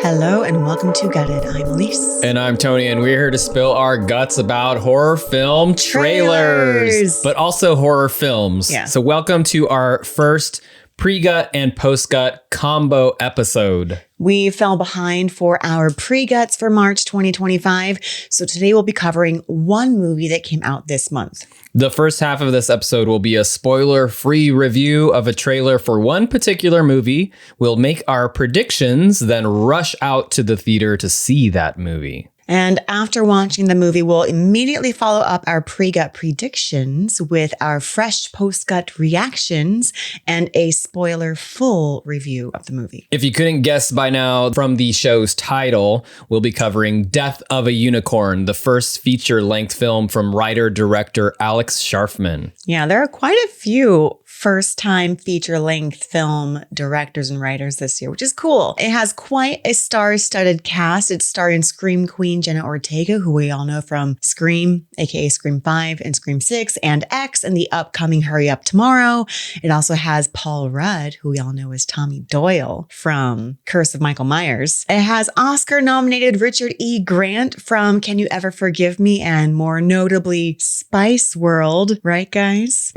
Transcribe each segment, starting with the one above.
Hello and welcome to Gutted. I'm Aleece. And I'm Tony, and we're here to spill our guts about horror film trailers. But also horror films. Yeah. So welcome to our first pre-gut and post-gut combo episode. We fell behind for our pre-guts for March 2025. So today we'll be covering one movie that came out this month. The first half of this episode will be a spoiler-free review of a trailer for one particular movie. We'll make our predictions, then rush out to the theater to see that movie. And after watching the movie, we'll immediately follow up our pre-gut predictions with our fresh post-gut reactions and a spoiler-full review of the movie. If you couldn't guess by now from the show's title, we'll be covering Death of a Unicorn, the first feature-length film from writer-director Alex Sharfman. Yeah, there are quite a few first-time feature-length film directors and writers this year, which is cool. It has quite a star-studded cast. It's starring Scream Queen Jenna Ortega, who we all know from Scream, aka Scream 5 and Scream 6, and X, and the upcoming Hurry Up Tomorrow. It also has Paul Rudd, who we all know as Tommy Doyle from Curse of Michael Myers. It has Oscar-nominated Richard E. Grant from Can You Ever Forgive Me, and more notably Spice World, right guys?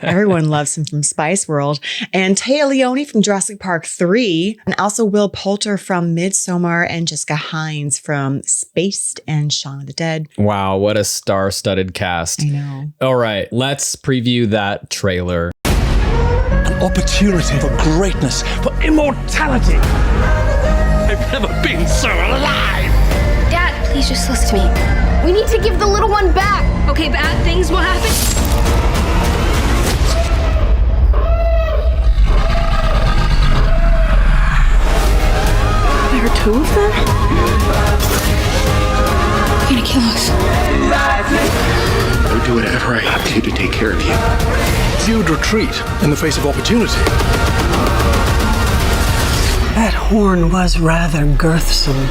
Everyone loves him from Spice World. And Téa Leoni from Jurassic Park 3, and also Will Poulter from Midsommar, and Jessica Hines from Spaced and Shaun of the Dead. Wow, what a star-studded cast. I know. All right, let's preview that trailer. An opportunity for greatness, for immortality. I've never been so alive. Dad, please just listen to me. We need to give the little one back. Okay, bad things will happen. There are two of them? They're gonna kill us. I'll do whatever I have to take care of you. You'd retreat in the face of opportunity. That horn was rather girthsome.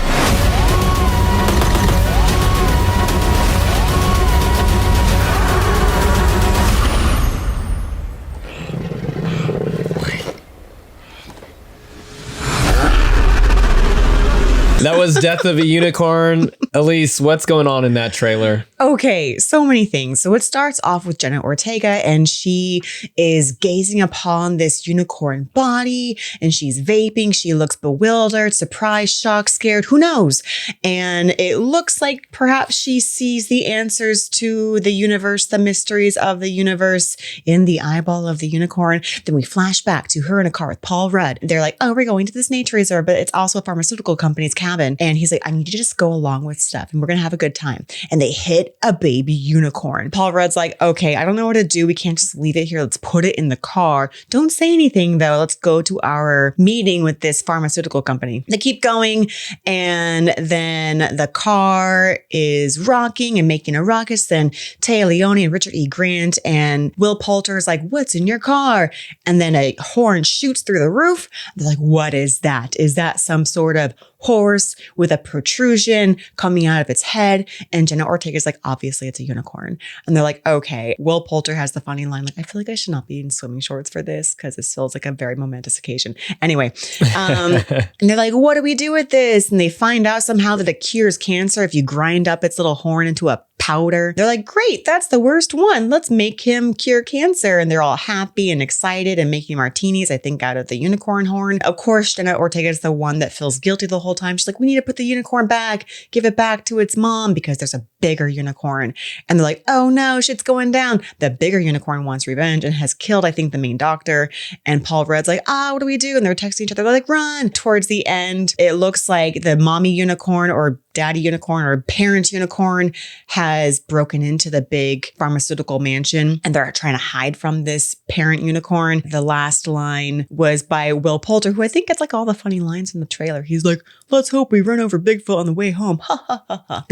That was Death of a Unicorn. Aleece, what's going on in that trailer? Okay, so many things. So it starts off with Jenna Ortega, and she is gazing upon this unicorn body, and she's vaping. She looks bewildered, surprised, shocked, scared, who knows? And it looks like perhaps she sees the answers to the universe, the mysteries of the universe in the eyeball of the unicorn. Then we flash back to her in a car with Paul Rudd. They're like, oh, we're going to this nature reserve, but it's also a pharmaceutical company's cabin. And he's like, I need you to just go along with stuff and we're going to have a good time. And they hit a baby unicorn. Paul Rudd's like, okay, I don't know what to do. We can't just leave it here. Let's put it in the car. Don't say anything though. Let's go to our meeting with this pharmaceutical company. They keep going. And then the car is rocking and making a ruckus. Then Téa Leoni and Richard E. Grant and Will Poulter is like, what's in your car? And then a horn shoots through the roof. They're like, what is that? Is that some sort of horse with a protrusion coming out of its head? And Jenna Ortega is like, obviously it's a unicorn. And they're like, okay. Will Poulter has the funny line, like, I feel like I should not be in swimming shorts for this because this feels like a very momentous occasion. Anyway, and they're like, what do we do with this? And they find out somehow that it cures cancer if you grind up its little horn into a powder. They're like, great, that's the worst one. Let's make him cure cancer. And they're all happy and excited and making martinis, I think, out of the unicorn horn. Of course, Jenna Ortega is the one that feels guilty the whole time. She's like, we need to put the unicorn back, give it back to its mom because there's a bigger unicorn. And they're like, oh no, shit's going down. The bigger unicorn wants revenge and has killed, I think, the main doctor. And Paul Rudd's like, what do we do? And they're texting each other. They're like, run. Towards the end, it looks like the mommy unicorn or daddy unicorn or parent unicorn has broken into the big pharmaceutical mansion and they're trying to hide from this parent unicorn. The last line was by Will Poulter, who I think gets like all the funny lines in the trailer. He's like, let's hope we run over Bigfoot on the way home. Ha ha ha ha.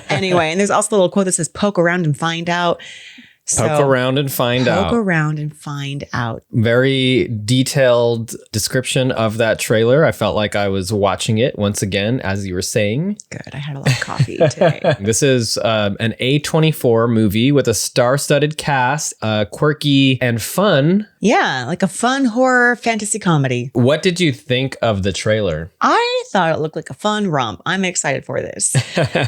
Anyway, and there's also a little quote that says, poke around and find out. Poke around and find out. Poke around and find out. Very detailed description of that trailer. I felt like I was watching it once again, as you were saying. Good. I had a lot of coffee today. This is an A24 movie with a star-studded cast, quirky and fun Yeah, like a fun horror fantasy comedy. What did you think of the trailer? I thought it looked like a fun romp. I'm excited for this.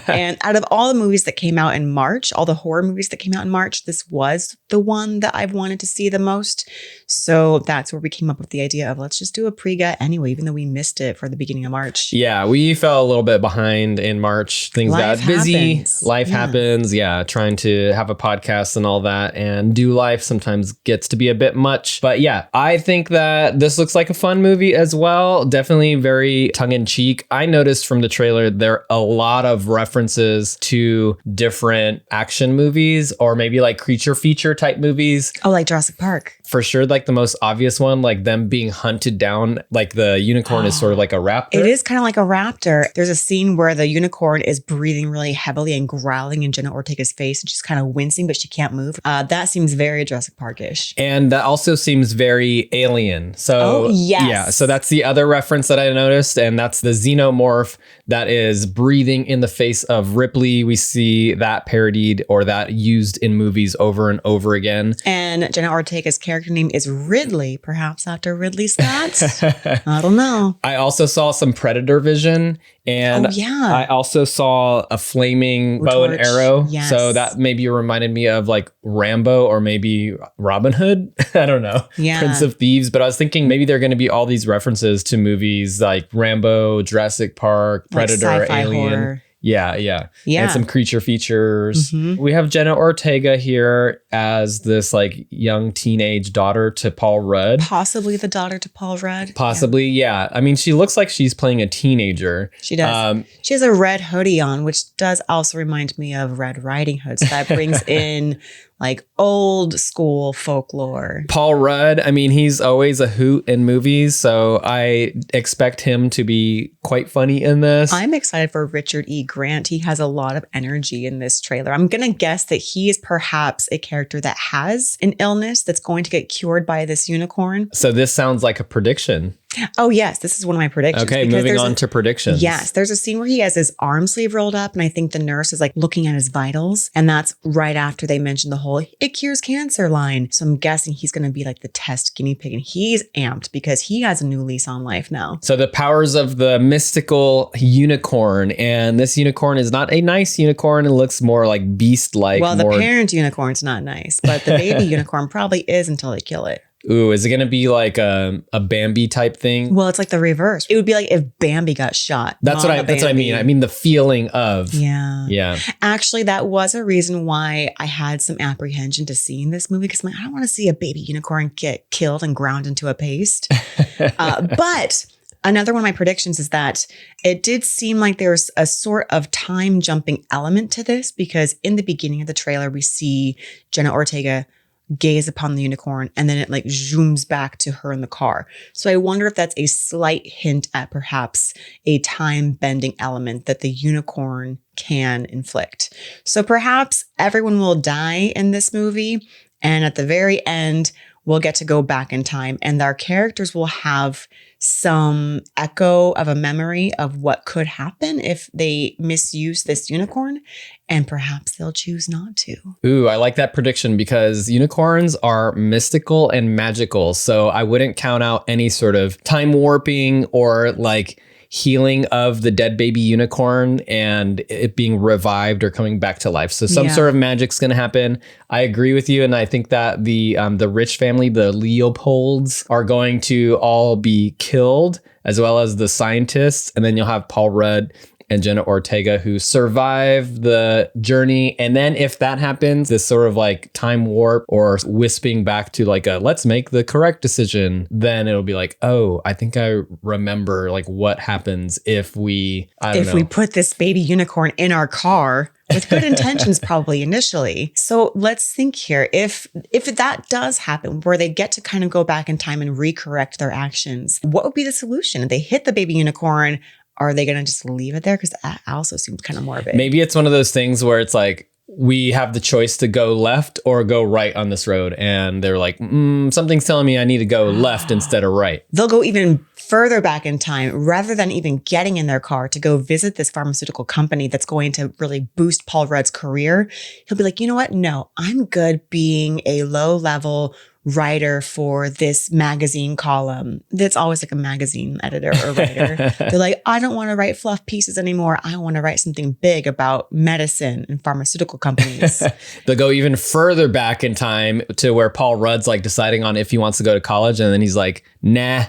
And out of all the movies that came out in March, all the horror movies that came out in March, this was the one that I've wanted to see the most. So that's where we came up with the idea of let's just do a pre-gut anyway, even though we missed it for the beginning of March. Yeah, we fell a little bit behind in March. Things Life got busy. happens. Life happens. Yeah, trying to have a podcast and all that and do life sometimes gets to be a bit much. But yeah, I think that this looks like a fun movie as well. Definitely very tongue-in-cheek. I noticed from the trailer there are a lot of references to different action movies or maybe like creature feature type movies. Oh, like Jurassic Park. For sure, like the most obvious one, like them being hunted down, like the unicorn is sort of like a raptor. It is kind of like a raptor. There's a scene where the unicorn is breathing really heavily and growling in Jenna Ortega's face, and she's kind of wincing, but she can't move. That seems very Jurassic Park-ish. And that also seems very Alien. So yes. Yeah, so that's the other reference that I noticed, and that's the xenomorph that is breathing in the face of Ripley. We see that parodied or that used in movies over and over again. And Jenna Ortega's character name is Ridley, perhaps after Ridley Scott. I don't know. I also saw some Predator vision, and I also saw a flaming bow and arrow. Yes. So that maybe reminded me of like Rambo or maybe Robin Hood. I don't know. Yeah. Prince of Thieves. But I was thinking maybe there are going to be all these references to movies like Rambo, Jurassic Park, Predator, like sci-fi Alien. horror. Yeah. And some creature features. We have Jenna Ortega here as this like young teenage daughter to Paul Rudd. Possibly the daughter to Paul Rudd. Possibly, yeah. I mean, she looks like she's playing a teenager. She does. She has a red hoodie on, which does also remind me of Red Riding Hood. So that brings in like old school folklore. Paul Rudd, I mean, he's always a hoot in movies, so I expect him to be quite funny in this. I'm excited for Richard E. Grant. He has a lot of energy in this trailer. I'm going to guess that he is perhaps a character that has an illness that's going to get cured by this unicorn. So this sounds like a prediction. Oh, yes. This is one of my predictions. Okay, moving on to predictions. Yes. There's a scene where he has his arm sleeve rolled up, and I think the nurse is like looking at his vitals. And that's right after they mentioned the whole "it cures cancer" line. So I'm guessing he's going to be like the test guinea pig, and he's amped because he has a new lease on life now. So the powers of the mystical unicorn, and this unicorn is not a nice unicorn. It looks more like beast-like. Well, the parent unicorn's not nice, but the baby unicorn probably is until they kill it. Ooh, is it going to be like a Bambi type thing? Well, it's like the reverse. It would be like if Bambi got shot. That's what I mean. I mean the feeling of. Yeah. Actually, that was a reason why I had some apprehension to seeing this movie, because I don't want to see a baby unicorn get killed and ground into a paste. But another one of my predictions is that it did seem like there's a sort of time jumping element to this, because in the beginning of the trailer, we see Jenna Ortega gaze upon the unicorn, and then it like zooms back to her in the car. So I wonder if that's a slight hint at perhaps a time bending element that the unicorn can inflict. So perhaps everyone will die in this movie, and at the very end, we'll get to go back in time, and our characters will have some echo of a memory of what could happen if they misuse this unicorn, and perhaps they'll choose not to. Ooh, I like that prediction because unicorns are mystical and magical. So I wouldn't count out any sort of time warping or like healing of the dead baby unicorn and it being revived or coming back to life. So some sort of magic's going to happen. I agree with you. And I think that the rich family, the Leopolds, are going to all be killed, as well as the scientists. And then you'll have Paul Rudd and Jenna Ortega who survive the journey. And then if that happens, this sort of like time warp or wisping back to like a let's make the correct decision, then it'll be like, oh, I think I remember like what happens if we put this baby unicorn in our car with good intentions, probably initially. So let's think here. If that does happen, where they get to kind of go back in time and recorrect their actions, what would be the solution? If they hit the baby unicorn, are they going to just leave it there? Because that also seems kind of morbid. Maybe it's one of those things where it's like, we have the choice to go left or go right on this road. And they're like, something's telling me I need to go left instead of right. They'll go even further back in time rather than even getting in their car to go visit this pharmaceutical company that's going to really boost Paul Rudd's career. He'll be like, you know what? No, I'm good being a low-level writer for this magazine column. That's always like a magazine editor or writer. They're like, I don't want to write fluff pieces anymore. I want to write something big about medicine and pharmaceutical companies. They'll go even further back in time to where Paul Rudd's like deciding on if he wants to go to college. And then he's like, nah.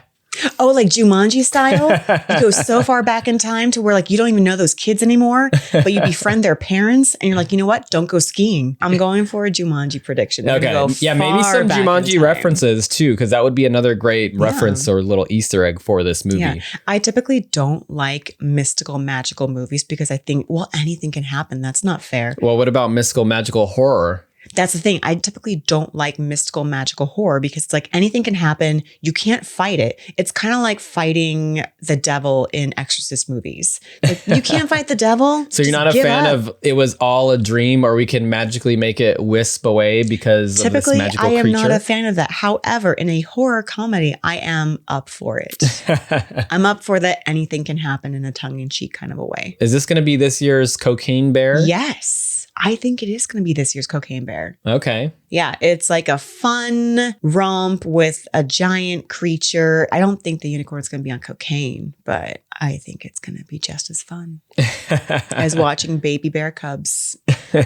Oh, like Jumanji style? You go so far back in time to where like you don't even know those kids anymore, but you befriend their parents and you're like, you know what? Don't go skiing. I'm going for a Jumanji prediction. Okay. Yeah, maybe some Jumanji references too, because that would be another great reference or little Easter egg for this movie. Yeah. I typically don't like mystical, magical movies because I think, well, anything can happen. That's not fair. Well, what about mystical, magical horror? That's the thing. I typically don't like mystical, magical horror because it's like anything can happen. You can't fight it. It's kind of like fighting the devil in Exorcist movies. Like, you can't fight the devil. So you're not a fan of it was all a dream, or we can magically make it wisp away because of this magical creature? Typically, I am not a fan of that. However, in a horror comedy, I am up for it. I'm up for that anything can happen in a tongue-in-cheek kind of a way. Is this going to be this year's Cocaine Bear? Yes. I think it is going to be this year's Cocaine Bear. Okay. Yeah, it's like a fun romp with a giant creature. I don't think the unicorn's going to be on cocaine, but I think it's going to be just as fun as watching baby bear cubs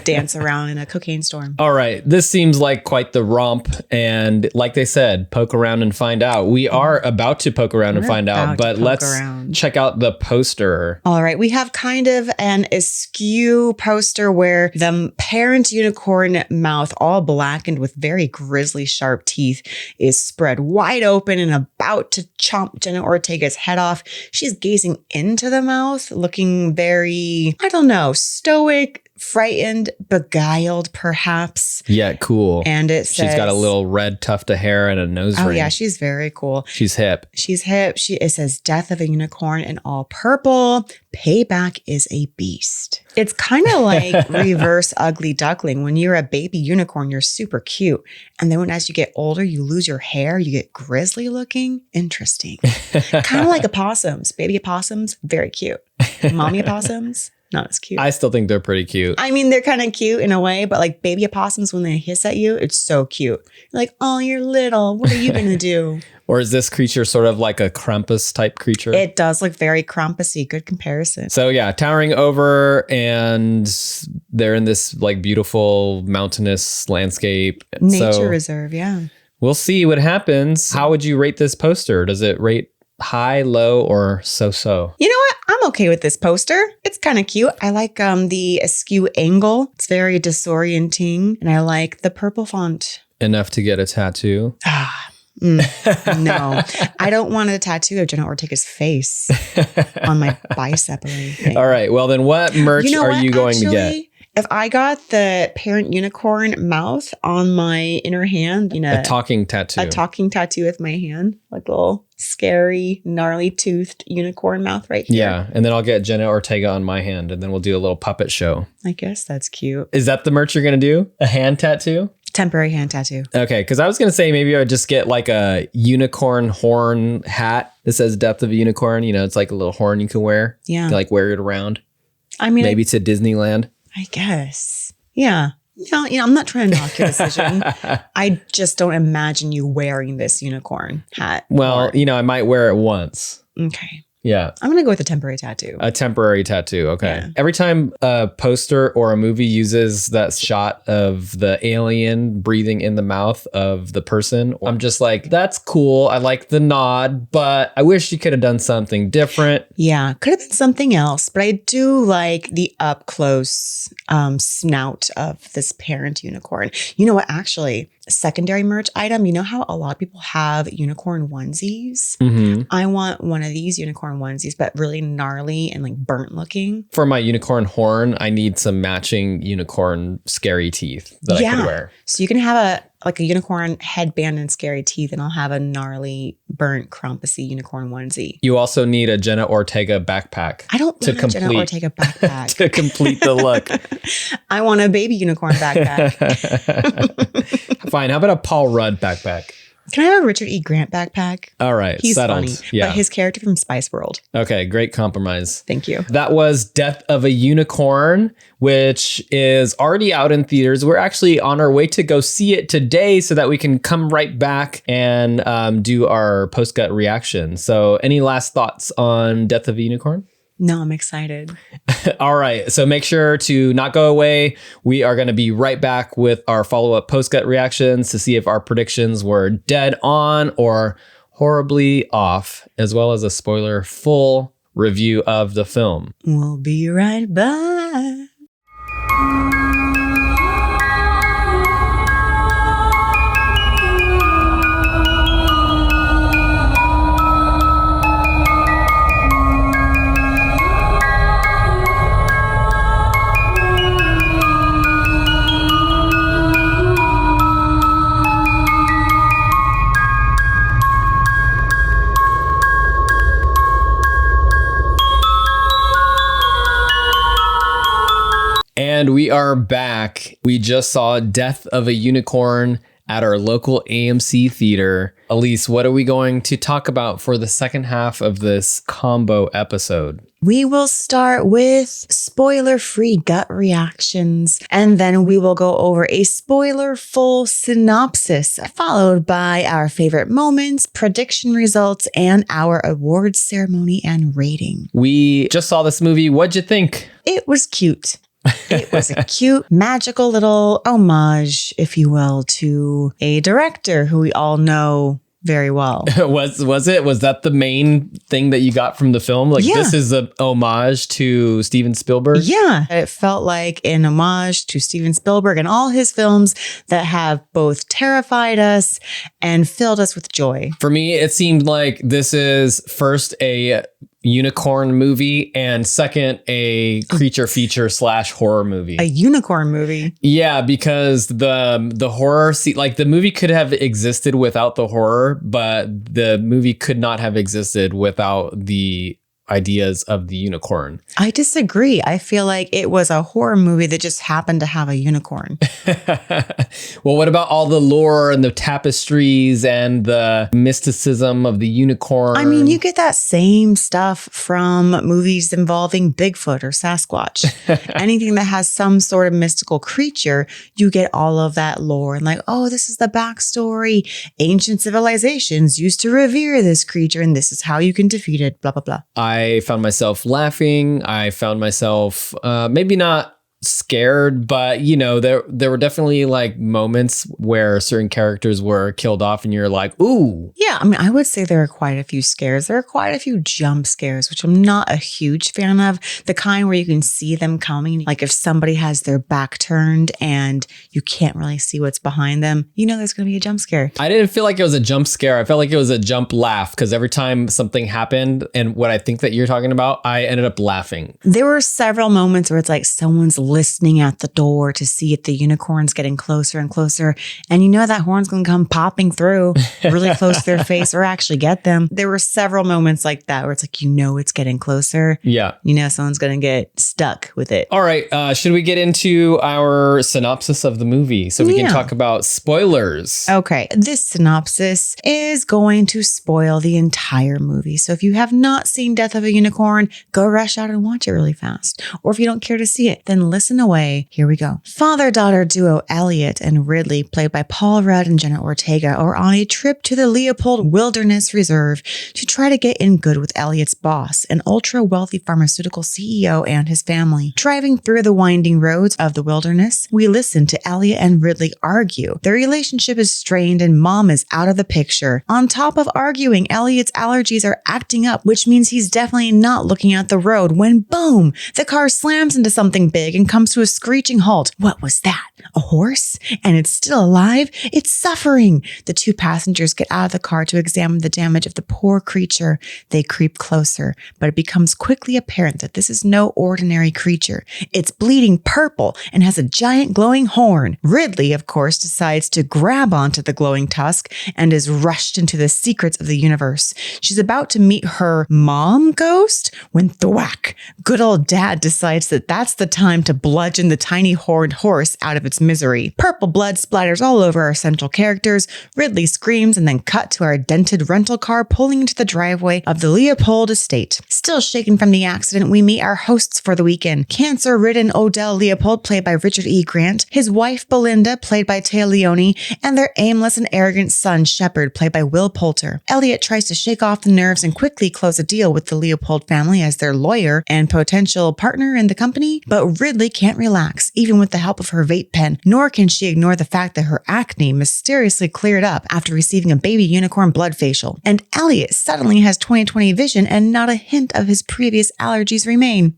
dance around in a cocaine storm. All right. This seems like quite the romp. And like they said, poke around and find out. We are about to poke around and find out, but let's check out the poster. All right. We have kind of an askew poster where the parent unicorn mouth, all blackened with very grisly sharp teeth, is spread wide open and about to chomp Jenna Ortega's head off. She's gazing into the mouth, looking very, I don't know, stoic, frightened, beguiled, perhaps. Yeah, cool. And it says, she's got a little red tuft of hair and a nose ring. Oh yeah, she's very cool. She's hip. She's hip. It says death of a unicorn in all purple. Payback is a beast. It's kind of like reverse ugly duckling. When you're a baby unicorn, you're super cute. And then as you get older, you lose your hair, you get grisly looking. Interesting. Kind of like opossums. Baby opossums, very cute. Mommy opossums, not as cute. I still think they're pretty cute. I mean, they're kind of cute in a way, but like baby opossums, when they hiss at you, it's so cute. You're like, oh, you're little. What are you going to do? Or is this creature sort of like a Krampus type creature? It does look very Krampusy. Good comparison. So yeah, towering over, and they're in this like beautiful mountainous landscape. Nature reserve, yeah. We'll see what happens. How would you rate this poster? Does it rate high, low, or so-so? You know what? I'm okay with this poster. It's kind of cute. I like the askew angle. It's very disorienting. And I like the purple font. Enough to get a tattoo? No, I don't want a tattoo of Jenna Ortega's face on my bicep or anything. All right. Well, then what merch are you going to get? If I got the parent unicorn mouth on my inner hand, you know, a talking tattoo with my hand, like a little scary, gnarly toothed unicorn mouth right here. Yeah. And then I'll get Jenna Ortega on my hand, and then we'll do a little puppet show. I guess that's cute. Is that the merch you're going to do? A hand tattoo? Temporary hand tattoo. Okay, because I was going to say maybe I would just get like a unicorn horn hat that says Death of a Unicorn. You know, it's like a little horn you can wear. Yeah. You like wear it around. I mean, maybe to Disneyland. I guess. Yeah. You know, I'm not trying to knock your decision. I just don't imagine you wearing this unicorn hat. Well, you know, I might wear it once. Okay. Yeah. I'm going to go with a temporary tattoo. A temporary tattoo. Okay. Yeah. Every time a poster or a movie uses that shot of the alien breathing in the mouth of the person, I'm just like, that's cool. I like the nod, but I wish you could have done something different. Yeah. Could have been something else, but I do like the up close snout of this parent unicorn. You know what? Actually, secondary merch item. You know how a lot of people have unicorn onesies? Mm-hmm. I want one of these unicorn onesies, but really gnarly and like burnt looking. For my unicorn horn, I need some matching unicorn scary teeth that I could wear. So you can have a unicorn headband and scary teeth, and I'll have a gnarly, burnt, Krampusy unicorn onesie. You also need a Jenna Ortega backpack. I don't want a Jenna Ortega backpack. To complete the look. I want a baby unicorn backpack. Fine. How about a Paul Rudd backpack? Can I have a Richard E. Grant backpack? All right, He's settled. funny. Yeah. But his character from Spice World. Okay, great compromise. Thank you. That was Death of a Unicorn, which is already out in theaters. We're actually on our way to go see it today so that we can come right back and do our post-gut reaction. So any last thoughts on Death of a Unicorn? No, I'm excited. All right. So make sure to not go away. We are going to be right back with our follow-up post-gut reactions to see if our predictions were dead on or horribly off, as well as a spoiler full review of the film. We'll be right back. And we are back. We just saw Death of a Unicorn at our local AMC theater. Aleece, what are we going to talk about for the second half of this combo episode? We will start with spoiler-free gut reactions, and then we will go over a spoiler-full synopsis, followed by our favorite moments, prediction results, and our awards ceremony and rating. We just saw this movie. What'd you think? It was cute. It was a cute, magical little homage, if you will, to a director who we all know very well. Was that the main thing that you got from the film? Like, Yeah. This is a homage to Steven Spielberg? Yeah, it felt like an homage to Steven Spielberg and all his films that have both terrified us and filled us with joy. For me, it seemed like this is first a unicorn movie and second a creature feature / horror movie. A unicorn movie. Yeah, because the horror like the movie could have existed without the horror, but the movie could not have existed without the ideas of the unicorn. I disagree. I feel like it was a horror movie that just happened to have a unicorn. Well, what about all the lore and the tapestries and the mysticism of the unicorn? I mean, you get that same stuff from movies involving Bigfoot or Sasquatch. Anything that has some sort of mystical creature, you get all of that lore and like, oh, this is the backstory. Ancient civilizations used to revere this creature and this is how you can defeat it, blah, blah, blah. I found myself laughing. I found myself maybe not scared, but you know, there were definitely like moments where certain characters were killed off and you're like, ooh. Yeah, I mean, I would say there are quite a few scares. There are quite a few jump scares, which I'm not a huge fan of. The kind where you can see them coming. Like if somebody has their back turned and you can't really see what's behind them, you know there's going to be a jump scare. I didn't feel like it was a jump scare. I felt like it was a jump laugh because every time something happened and what I think that you're talking about, I ended up laughing. There were several moments where it's like someone's listening at the door to see if the unicorn's getting closer and closer. And you know that horn's going to come popping through really close to their face or actually get them. There were several moments like that where it's like, you know, it's getting closer. Yeah. You know, someone's going to get stuck with it. All right. Should we get into our synopsis of the movie so we can talk about spoilers? Okay. This synopsis is going to spoil the entire movie. So if you have not seen Death of a Unicorn, go rush out and watch it really fast. Or if you don't care to see it, then listen away. Here we go. Father-daughter duo Elliot and Ridley, played by Paul Rudd and Jenna Ortega, are on a trip to the Leopold Wilderness Reserve to try to get in good with Elliot's boss, an ultra-wealthy pharmaceutical CEO and his family. Driving through the winding roads of the wilderness, we listen to Elliot and Ridley argue. Their relationship is strained and Mom is out of the picture. On top of arguing, Elliot's allergies are acting up, which means he's definitely not looking at the road when boom, the car slams into something big and comes to a screeching halt. What was that? A horse? And it's still alive? It's suffering. The two passengers get out of the car to examine the damage of the poor creature. They creep closer, but it becomes quickly apparent that this is no ordinary creature. It's bleeding purple and has a giant glowing horn. Ridley, of course, decides to grab onto the glowing tusk and is rushed into the secrets of the universe. She's about to meet her mom ghost when thwack, good old dad decides that that's the time to to bludgeon the tiny horned horse out of its misery. Purple blood splatters all over our central characters. Ridley screams and then cut to our dented rental car pulling into the driveway of the Leopold estate. Still shaken from the accident, we meet our hosts for the weekend. Cancer-ridden Odell Leopold, played by Richard E. Grant, his wife Belinda, played by Téa Leoni, and their aimless and arrogant son Shepard, played by Will Poulter. Elliot tries to shake off the nerves and quickly close a deal with the Leopold family as their lawyer and potential partner in the company, but Ridley can't relax, even with the help of her vape pen, nor can she ignore the fact that her acne mysteriously cleared up after receiving a baby unicorn blood facial. And Elliot suddenly has 20/20 vision and not a hint of his previous allergies remain.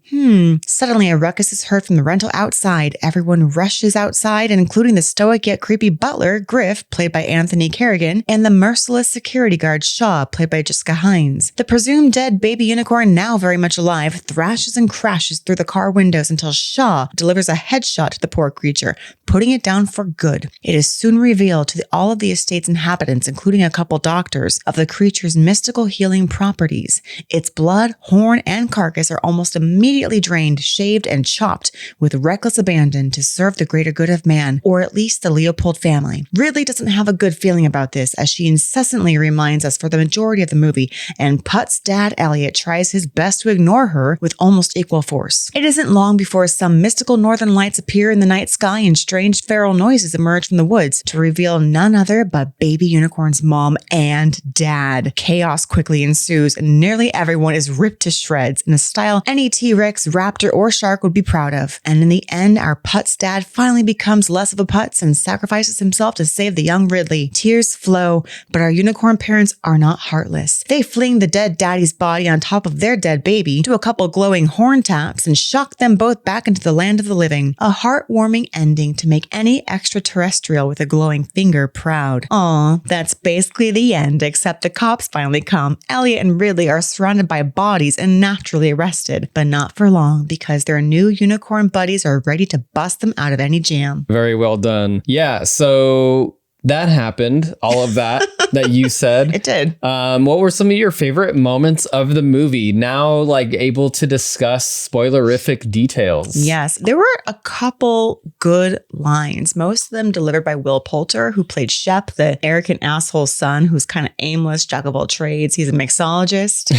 Suddenly a ruckus is heard from the rental outside. Everyone rushes outside, including the stoic yet creepy butler, Griff, played by Anthony Kerrigan, and the merciless security guard, Shaw, played by Jessica Hines. The presumed dead baby unicorn, now very much alive, thrashes and crashes through the car windows until Shaw delivers a headshot to the poor creature, putting it down for good. It is soon revealed to all of the estate's inhabitants, including a couple doctors, of the creature's mystical healing properties. Its blood, horn, and carcass are almost immediately drained, shaved, and chopped with reckless abandon to serve the greater good of man, or at least the Leopold family. Ridley doesn't have a good feeling about this, as she incessantly reminds us for the majority of the movie, and Putt's dad Elliot tries his best to ignore her with almost equal force. It isn't long before some mystical northern lights appear in the night sky and strange feral noises emerge from the woods to reveal none other but Baby Unicorn's mom and dad. Chaos quickly ensues, and nearly everyone is ripped to shreds in a style any T-Rex, raptor, or shark would be proud of. And in the end, our Putt's dad finally becomes less of a putz and sacrifices himself to save the young Ridley. Tears flow, but our unicorn parents are not heartless. They fling the dead daddy's body on top of their dead baby, do a couple glowing horn taps, and shock them both back into the land of the living. A heartwarming ending to make any extraterrestrial with a glowing finger proud. Aw, that's basically the end, except the cops finally come. Elliot and Ridley are surrounded by bodies and naturally arrested, but not for long because their new unicorn buddies are ready to bust them out of any jam. Very well done. Yeah, so that happened, all of that that you said. It did. What were some of your favorite moments of the movie? Now, like, able to discuss spoilerific details. Yes, there were a couple good lines, most of them delivered by Will Poulter, who played Shep, the arrogant asshole son who's kind of aimless, jack of all trades. He's a mixologist.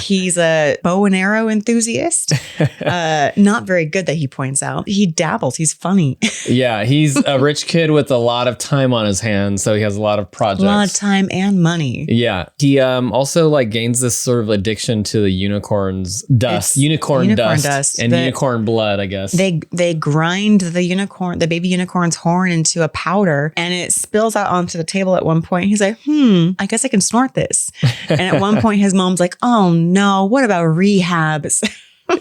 He's a bow and arrow enthusiast. Not very good, that he points out. He dabbles. He's funny. Yeah, he's a rich kid with a lot of time on his hands, so he has a lot of projects. A lot of time and money. Yeah. He also like gains this sort of addiction to the unicorn's dust. Unicorn dust. And unicorn blood, I guess. They grind the baby unicorn's horn into a powder, and it spills out onto the table at one point. He's like, I guess I can snort this. And at one point his mom's like, oh no, what about rehabs?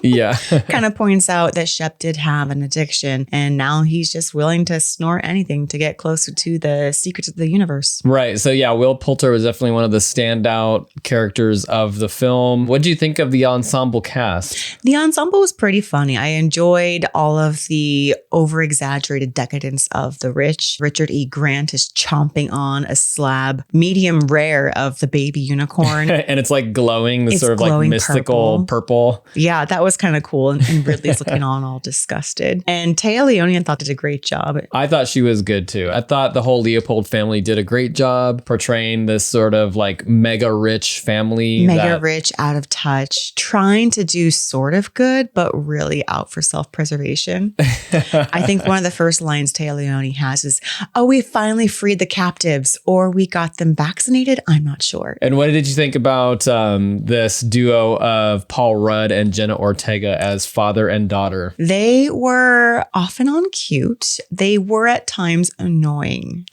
Yeah. Kind of points out that Shep did have an addiction, and now he's just willing to snort anything to get closer to the secrets of the universe. Right. So yeah, Will Poulter was definitely one of the standout characters of the film. What do you think of the ensemble cast? The ensemble was pretty funny. I enjoyed all of the over-exaggerated decadence of the rich. Richard E. Grant is chomping on a slab, medium rare, of the baby unicorn. And it's like glowing, this sort of like mystical purple. Yeah, that was kind of cool. And Ridley's looking on all disgusted. And Téa Leoni, I thought, did a great job. I thought she was good too. I thought the whole Leopold family did a great job portraying this sort of like mega rich family. Mega rich, out of touch, trying to do sort of good, but really out for self-preservation. I think one of the first lines Téa Leoni has is, oh, we finally freed the captives, or we got them vaccinated. I'm not sure. And what did you think about this duo of Paul Rudd and Jenna Ortega as father and daughter? They were off and on cute. They were at times annoying.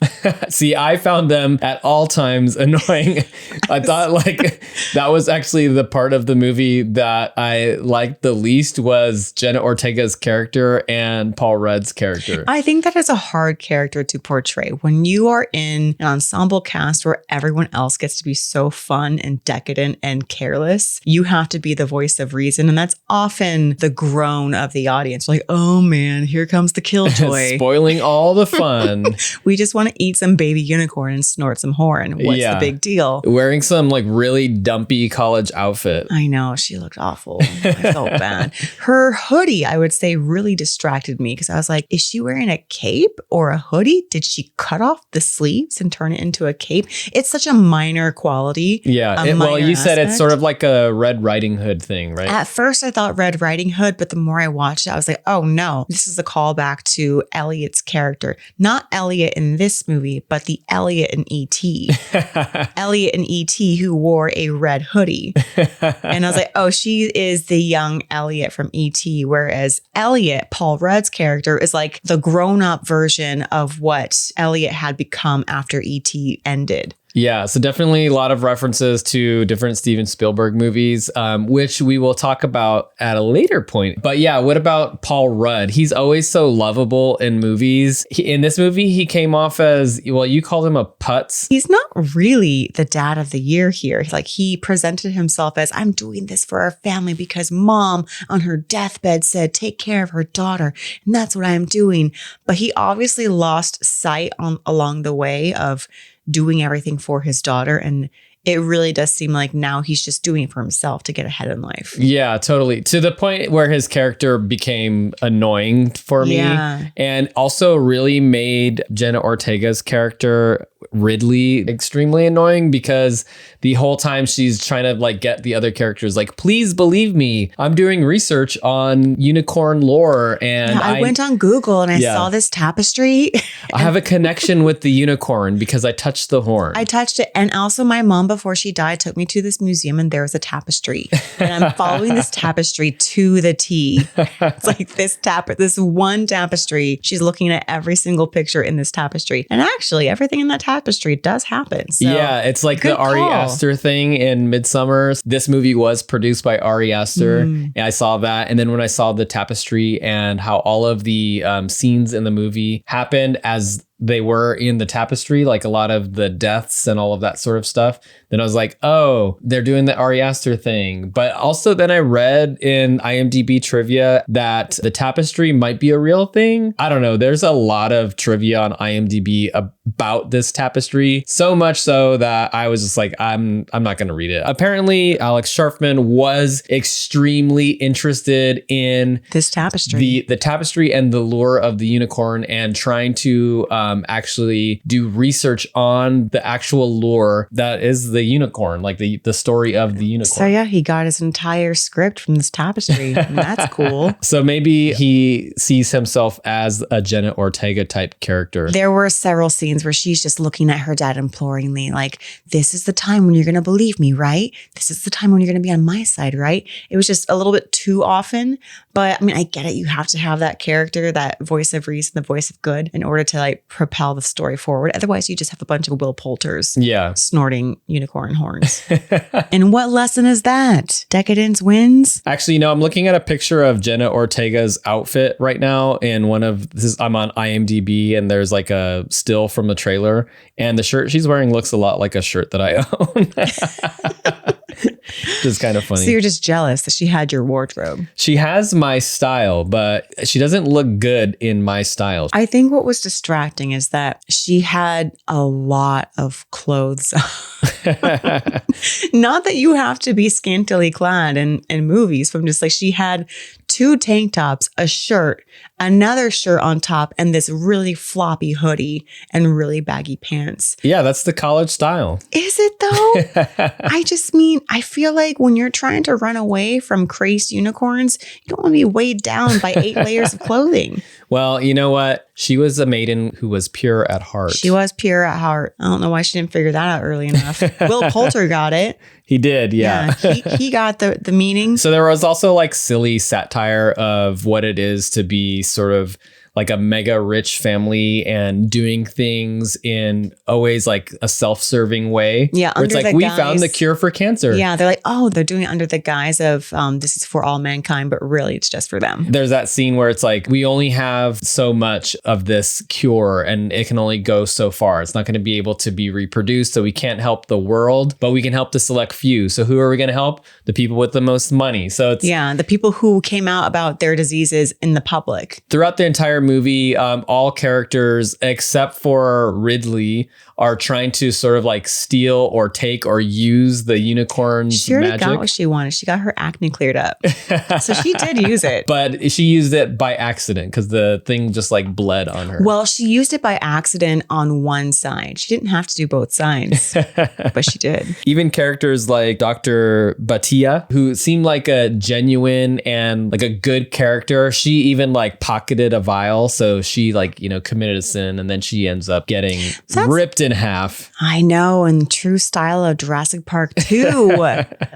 See, I found them at all times annoying. I thought like that was actually the part of the movie that I liked the least was Jenna Ortega's character and Paul Rudd's character. I think that is a hard character to portray. When you are in an ensemble cast where everyone else gets to be so fun and decadent and careless, you have to be the voice of reason. And that's often the groan of the audience. Like, oh man, here comes the killjoy. Spoiling all the fun. We just want to eat some baby unicorn and snort some horn. What's the big deal? Wearing some like really dumpy college outfit. I know, she looked awful. I felt bad. Her hoodie, I would say, really distracted me because I was like, is she wearing a cape or a hoodie? Did she cut off the sleeves and turn it into a cape? It's such a minor quality. Yeah. Well, you said it's sort of like a Red Riding Hood thing, right? At first, I thought Red Riding Hood, but the more I watched it, I was like, oh no, this is a callback to Elliot's character. Not Elliot in this movie, but the Elliot in E.T. Elliot in E.T. who wore a red hoodie. And I was like, oh, she is the young Elliot from E.T. Whereas Elliot, Paul Rudd's character, is like the grown-up version of what Elliot had become after E.T. ended. Yeah, so definitely a lot of references to different Steven Spielberg movies, which we will talk about at a later point. But yeah, what about Paul Rudd? He's always so lovable in movies. In this movie, he came off as, well, you called him a putz. He's not really the dad of the year here. Like, he presented himself as, I'm doing this for our family because mom on her deathbed said, take care of her daughter. And that's what I'm doing. But he obviously lost sight along the way of doing everything for his daughter. And it really does seem like now he's just doing it for himself to get ahead in life. Yeah, totally. To the point where his character became annoying for me. Yeah. And also really made Jenna Ortega's character, Ridley, extremely annoying because the whole time she's trying to like get the other characters like, please believe me, I'm doing research on unicorn lore. And I went on Google and I saw this tapestry. I have a connection with the unicorn because I touched the horn. I touched it. And also my mom, before she died, took me to this museum and there was a tapestry. And I'm following this tapestry to the T. It's like this one tapestry. She's looking at every single picture in this tapestry. And actually everything in that tapestry does happen. So, yeah, it's like the Ari Aster thing in Midsommar. This movie was produced by Ari Aster. And I saw that. And then when I saw the tapestry and how all of the scenes in the movie happened as they were in the tapestry, like a lot of the deaths and all of that sort of stuff, then I was like, oh, they're doing the Ari Aster thing. But also then I read in IMDb trivia that the tapestry might be a real thing. I don't know. There's a lot of trivia on IMDb about this tapestry, so much so that I was just like, I'm not going to read it. Apparently, Alex Sharfman was extremely interested in this tapestry, the tapestry and the lure of the unicorn, and trying to actually do research on the actual lore that is the unicorn, like the story of the unicorn. So yeah, he got his entire script from this tapestry. And that's cool. So maybe he sees himself as a Jenna Ortega type character. There were several scenes where she's just looking at her dad imploringly, like, this is the time when you're going to believe me, right? This is the time when you're going to be on my side, right? It was just a little bit too often. But I mean, I get it. You have to have that character, that voice of reason, the voice of good, in order to like propel the story forward. Otherwise, you just have a bunch of Will Poulters snorting unicorn horns. And what lesson is that? Decadence wins? Actually, I'm looking at a picture of Jenna Ortega's outfit right now. And I'm on IMDb and there's like a still from the trailer. And the shirt she's wearing looks a lot like a shirt that I own. Just kind of funny. So you're just jealous that she had your wardrobe. She has my style, but she doesn't look good in my style. I think what was distracting is that she had a lot of clothes. Not that you have to be scantily clad in movies, but I'm just like, she had 2 tank tops, a shirt, another shirt on top, and this really floppy hoodie and really baggy pants. Yeah, that's the college style. Is it though? I just mean, I feel like when you're trying to run away from crazed unicorns, you don't want to be weighed down by 8 layers of clothing. Well, you know what? She was a maiden who was pure at heart. She was pure at heart. I don't know why she didn't figure that out early enough. Will Poulter got it. He did, yeah. He got the meaning. So there was also like silly satire of what it is to be sort of like a mega rich family and doing things in always like a self-serving way. Yeah, where it's under like, the we guise- found the cure for cancer. Yeah, they're like, oh, they're doing it under the guise of this is for all mankind, but really it's just for them. There's that scene where it's like, we only have so much of this cure and it can only go so far. It's not going to be able to be reproduced. So we can't help the world, but we can help the select few. So who are we going to help? The people with the most money. So it's the people who came out about their diseases in the public. throughout the entire movie, all characters except for Ridley are trying to sort of like steal or take or use the unicorn's She already magic. got what she wanted. She got her acne cleared up. So she did use it. But she used it by accident because the thing just like bled on her. Well, she used it by accident on one side. She didn't have to do both sides, but she did. Even characters like Dr. Batia, who seemed like a genuine and like a good character, she even like pocketed a vial. So she like, committed a sin and then she ends up getting ripped in half. I know, in true style of Jurassic Park 2.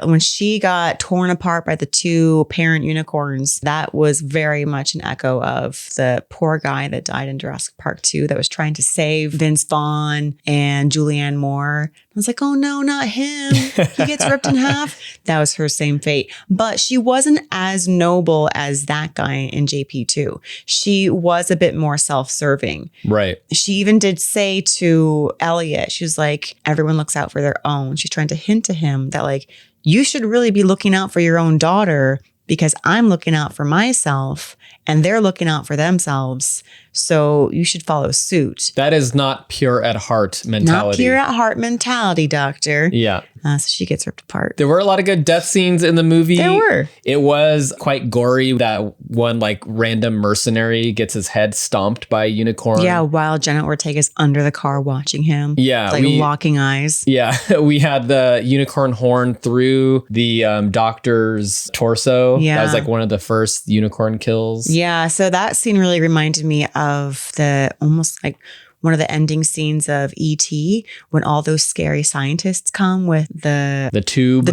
When she got torn apart by the two parent unicorns, that was very much an echo of the poor guy that died in Jurassic Park 2 that was trying to save Vince Vaughn and Julianne Moore. I was like, oh no, not him. He gets ripped in half. That was her same fate. But she wasn't as noble as that guy in JP2. She was a bit more self-serving. Right. She even did say to Elliot, she was like, everyone looks out for their own. She's trying to hint to him that like, you should really be looking out for your own daughter because I'm looking out for myself and they're looking out for themselves. So you should follow suit. That is not pure at heart mentality. Not pure at heart mentality, doctor. Yeah. So she gets ripped apart. There were a lot of good death scenes in the movie. There were. It was quite gory. That one like random mercenary gets his head stomped by a unicorn. Yeah, while Jenna Ortega's under the car watching him. Yeah. Like locking eyes. Yeah. We had the unicorn horn through the doctor's torso. Yeah. That was like one of the first unicorn kills. Yeah. So that scene really reminded me of the almost like one of the ending scenes of E.T. when all those scary scientists come with the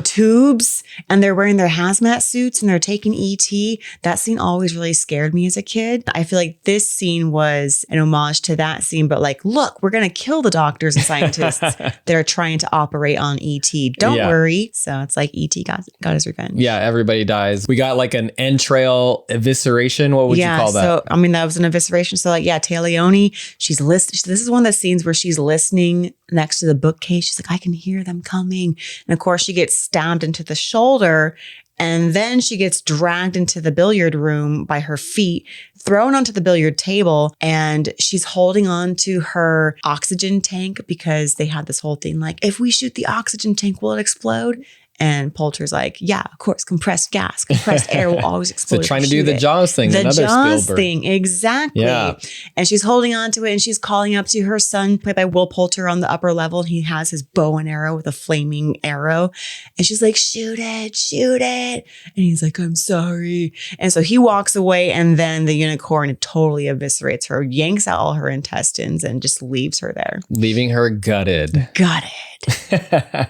tubes and they're wearing their hazmat suits and they're taking E.T. That scene always really scared me as a kid. I feel like this scene was an homage to that scene, but like, look, we're going to kill the doctors and scientists that are trying to operate on E.T. Don't worry. So it's like E.T. got his revenge. Yeah, everybody dies. We got like an entrail evisceration. What would you call that? So, I mean, that was an evisceration. So like, Taglioni, she's listening. This is one of the scenes where she's listening next to the bookcase. She's like, I can hear them coming. And of course, she gets stabbed into the shoulder. And then she gets dragged into the billiard room by her feet, thrown onto the billiard table. And she's holding on to her oxygen tank because they had this whole thing like, if we shoot the oxygen tank, will it explode? And Poulter's like, yeah, of course, compressed gas, compressed air will always explode. So trying to do the Jaws thing. The another Jaws Spielberg thing, exactly. Yeah. And she's holding on to it and she's calling up to her son, played by Will Poulter, on the upper level. And he has his bow and arrow with a flaming arrow. And she's like, shoot it, shoot it. And he's like, I'm sorry. And so he walks away and then the unicorn totally eviscerates her, yanks out all her intestines and just leaves her there. leaving her gutted. Gutted.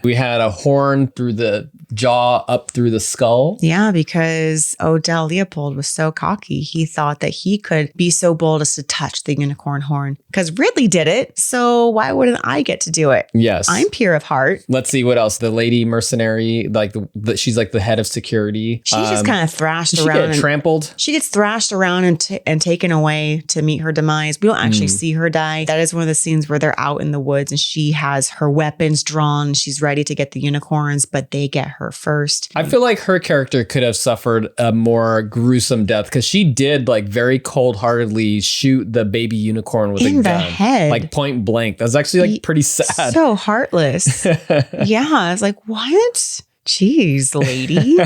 We had a horn through the jaw up through the skull. Yeah, because Odell Leopold was so cocky. He thought that he could be so bold as to touch the unicorn horn because Ridley did it. So why wouldn't I get to do it? Yes. I'm pure of heart. Let's see what else. The lady mercenary, like she's like the head of security. She's just kind of thrashed She around. get trampled. She gets thrashed around and taken away to meet her demise. We don't actually see her die. That is one of the scenes where they're out in the woods and she has her weapons drawn. She's ready to get the unicorns, but they get her first. I feel like her character could have suffered a more gruesome death because she did like very cold-heartedly shoot the baby unicorn with In a the gun. head. Like point blank. That was actually like pretty sad. So heartless. Yeah, I was like, what? Jeez, lady.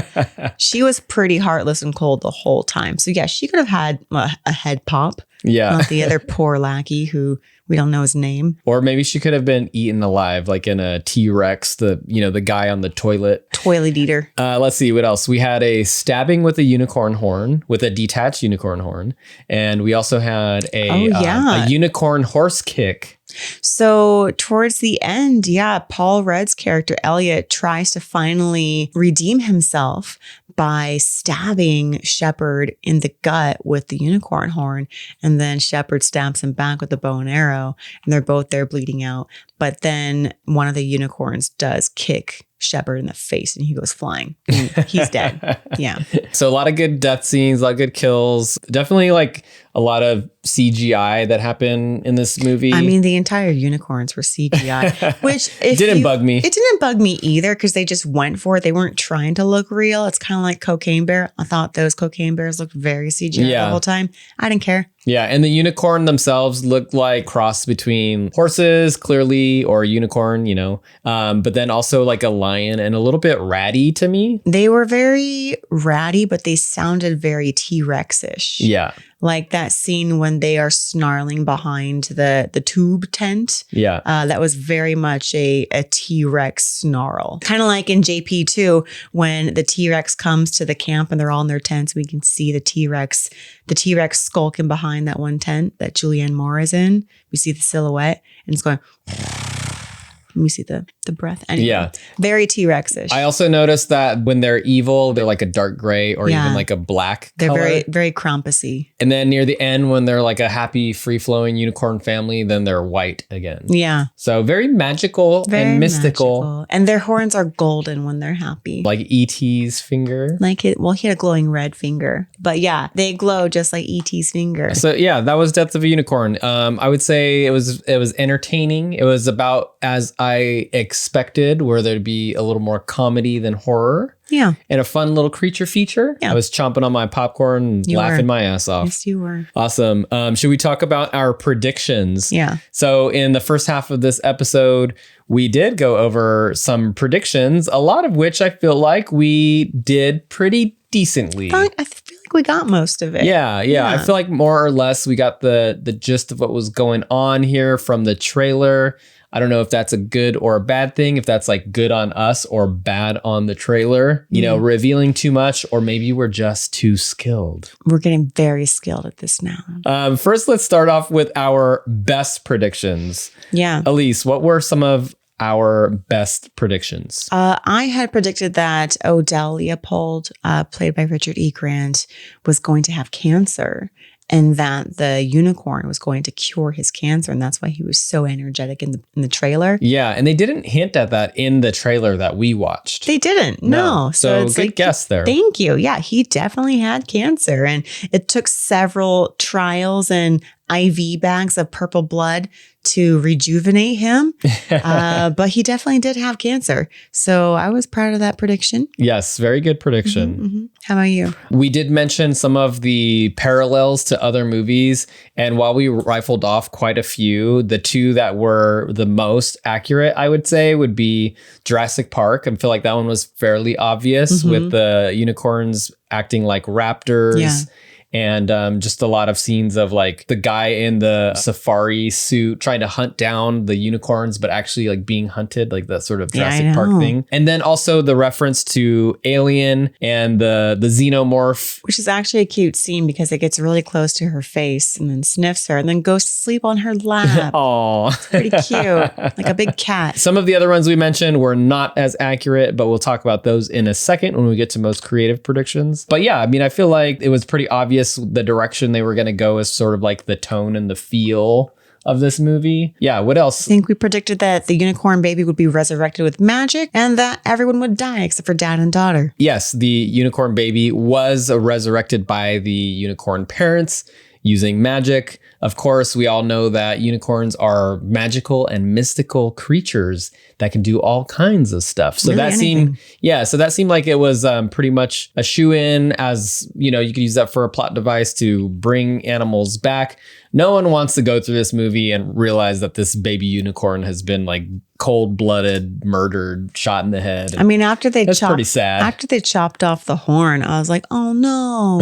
She was pretty heartless and cold the whole time. So yeah, she could have had a head pop. Yeah. Not the other poor lackey who we don't know his name. Or maybe she could have been eaten alive, like in a T-Rex, the guy on the toilet. Toilet eater. Let's see what else. We had a stabbing with a unicorn horn, with a detached unicorn horn. And we also had a unicorn horse kick. So towards the end, Paul Rudd's character, Elliot, tries to finally redeem himself by stabbing Shepard in the gut with the unicorn horn. And then Shepard stabs him back with the bow and arrow, and they're both there bleeding out. But then one of the unicorns does kick Shepard in the face, and he goes flying. And he's dead. Yeah. So a lot of good death scenes, a lot of good kills. Definitely like a lot of CGI that happened in this movie. I mean, the entire unicorns were CGI, which didn't bug me. It didn't bug me either because they just went for it. They weren't trying to look real. It's kind of like Cocaine Bear. I thought those Cocaine Bears looked very CGI the whole time. I didn't care. Yeah, and the unicorn themselves looked like cross between horses, clearly, or unicorn, you know, but then also like a lion and a little bit ratty to me. They were very ratty, but they sounded very T-Rex-ish. Yeah. Like that scene when they are snarling behind the tube tent. Yeah. That was very much a T-Rex snarl. Kind of like in JP2, when the T-Rex comes to the camp and they're all in their tents, we can see the T-Rex skulking behind that one tent that Julianne Moore is in. We see the silhouette and it's going... Let me see the breath. Anyway, yeah. Very T-Rex-ish. I also noticed that when they're evil, they're like a dark gray or even like a black They're color. very, very Krampus-y. And then near the end, when they're like a happy, free-flowing unicorn family, then they're white again. Yeah. So very magical and mystical. And their horns are golden when they're happy. Like E.T.'s finger. Like it, well, he had a glowing red finger. But yeah, they glow just like E.T.'s finger. So yeah, that was Death of a Unicorn. I would say it was entertaining. It was about as I expected, where there'd be a little more comedy than horror. Yeah. And a fun little creature feature. Yeah. I was chomping on my popcorn and laughing my ass off. Yes, you were. Awesome. Should we talk about our predictions? Yeah. So in the first half of this episode, we did go over some predictions, a lot of which I feel like we did pretty decently. I feel like we got most of it. Yeah. I feel like more or less we got the gist of what was going on here from the trailer. I don't know if that's a good or a bad thing, if that's like good on us or bad on the trailer, you know, revealing too much, or maybe we're just too skilled. We're getting very skilled at this now. First, let's start off with our best predictions. Yeah. Aleece, what were some of our best predictions? I had predicted that Odell Leopold, played by Richard E. Grant, was going to have cancer. And that the unicorn was going to cure his cancer. And that's why he was so energetic in the trailer. Yeah. And they didn't hint at that in the trailer that we watched. They didn't. No. So it's good like, guess there. Thank you. Yeah. He definitely had cancer. And it took several trials and IV bags of purple blood to rejuvenate him. But he definitely did have cancer. So I was proud of that prediction. Yes, very good prediction. How about you? We did mention some of the parallels to other movies. And while we rifled off quite a few, the two that were the most accurate, I would say, would be Jurassic Park. I feel like that one was fairly obvious with the unicorns acting like raptors. Yeah. And just a lot of scenes of like the guy in the safari suit trying to hunt down the unicorns, but actually like being hunted, like that sort of Jurassic Park thing. And then also the reference to Alien and the xenomorph. Which is actually a cute scene because it gets really close to her face and then sniffs her and then goes to sleep on her lap. Aww. It's pretty cute. Like a big cat. Some of the other ones we mentioned were not as accurate, but we'll talk about those in a second when we get to most creative predictions. But yeah, I mean, I feel like it was pretty obvious the direction they were going to go is sort of like the tone and the feel of this movie. Yeah, what else? I think we predicted that the unicorn baby would be resurrected with magic and that everyone would die except for dad and daughter. Yes, the unicorn baby was resurrected by the unicorn parents using magic. Of course, we all know that unicorns are magical and mystical creatures that can do all kinds of stuff. So Really that seemed like it was pretty much a shoe-in, as, you know, you could use that for a plot device to bring animals back. No one wants to go through this movie and realize that this baby unicorn has been like cold-blooded, murdered, shot in the head. I mean, that's pretty sad. After they chopped off the horn, I was like, oh no.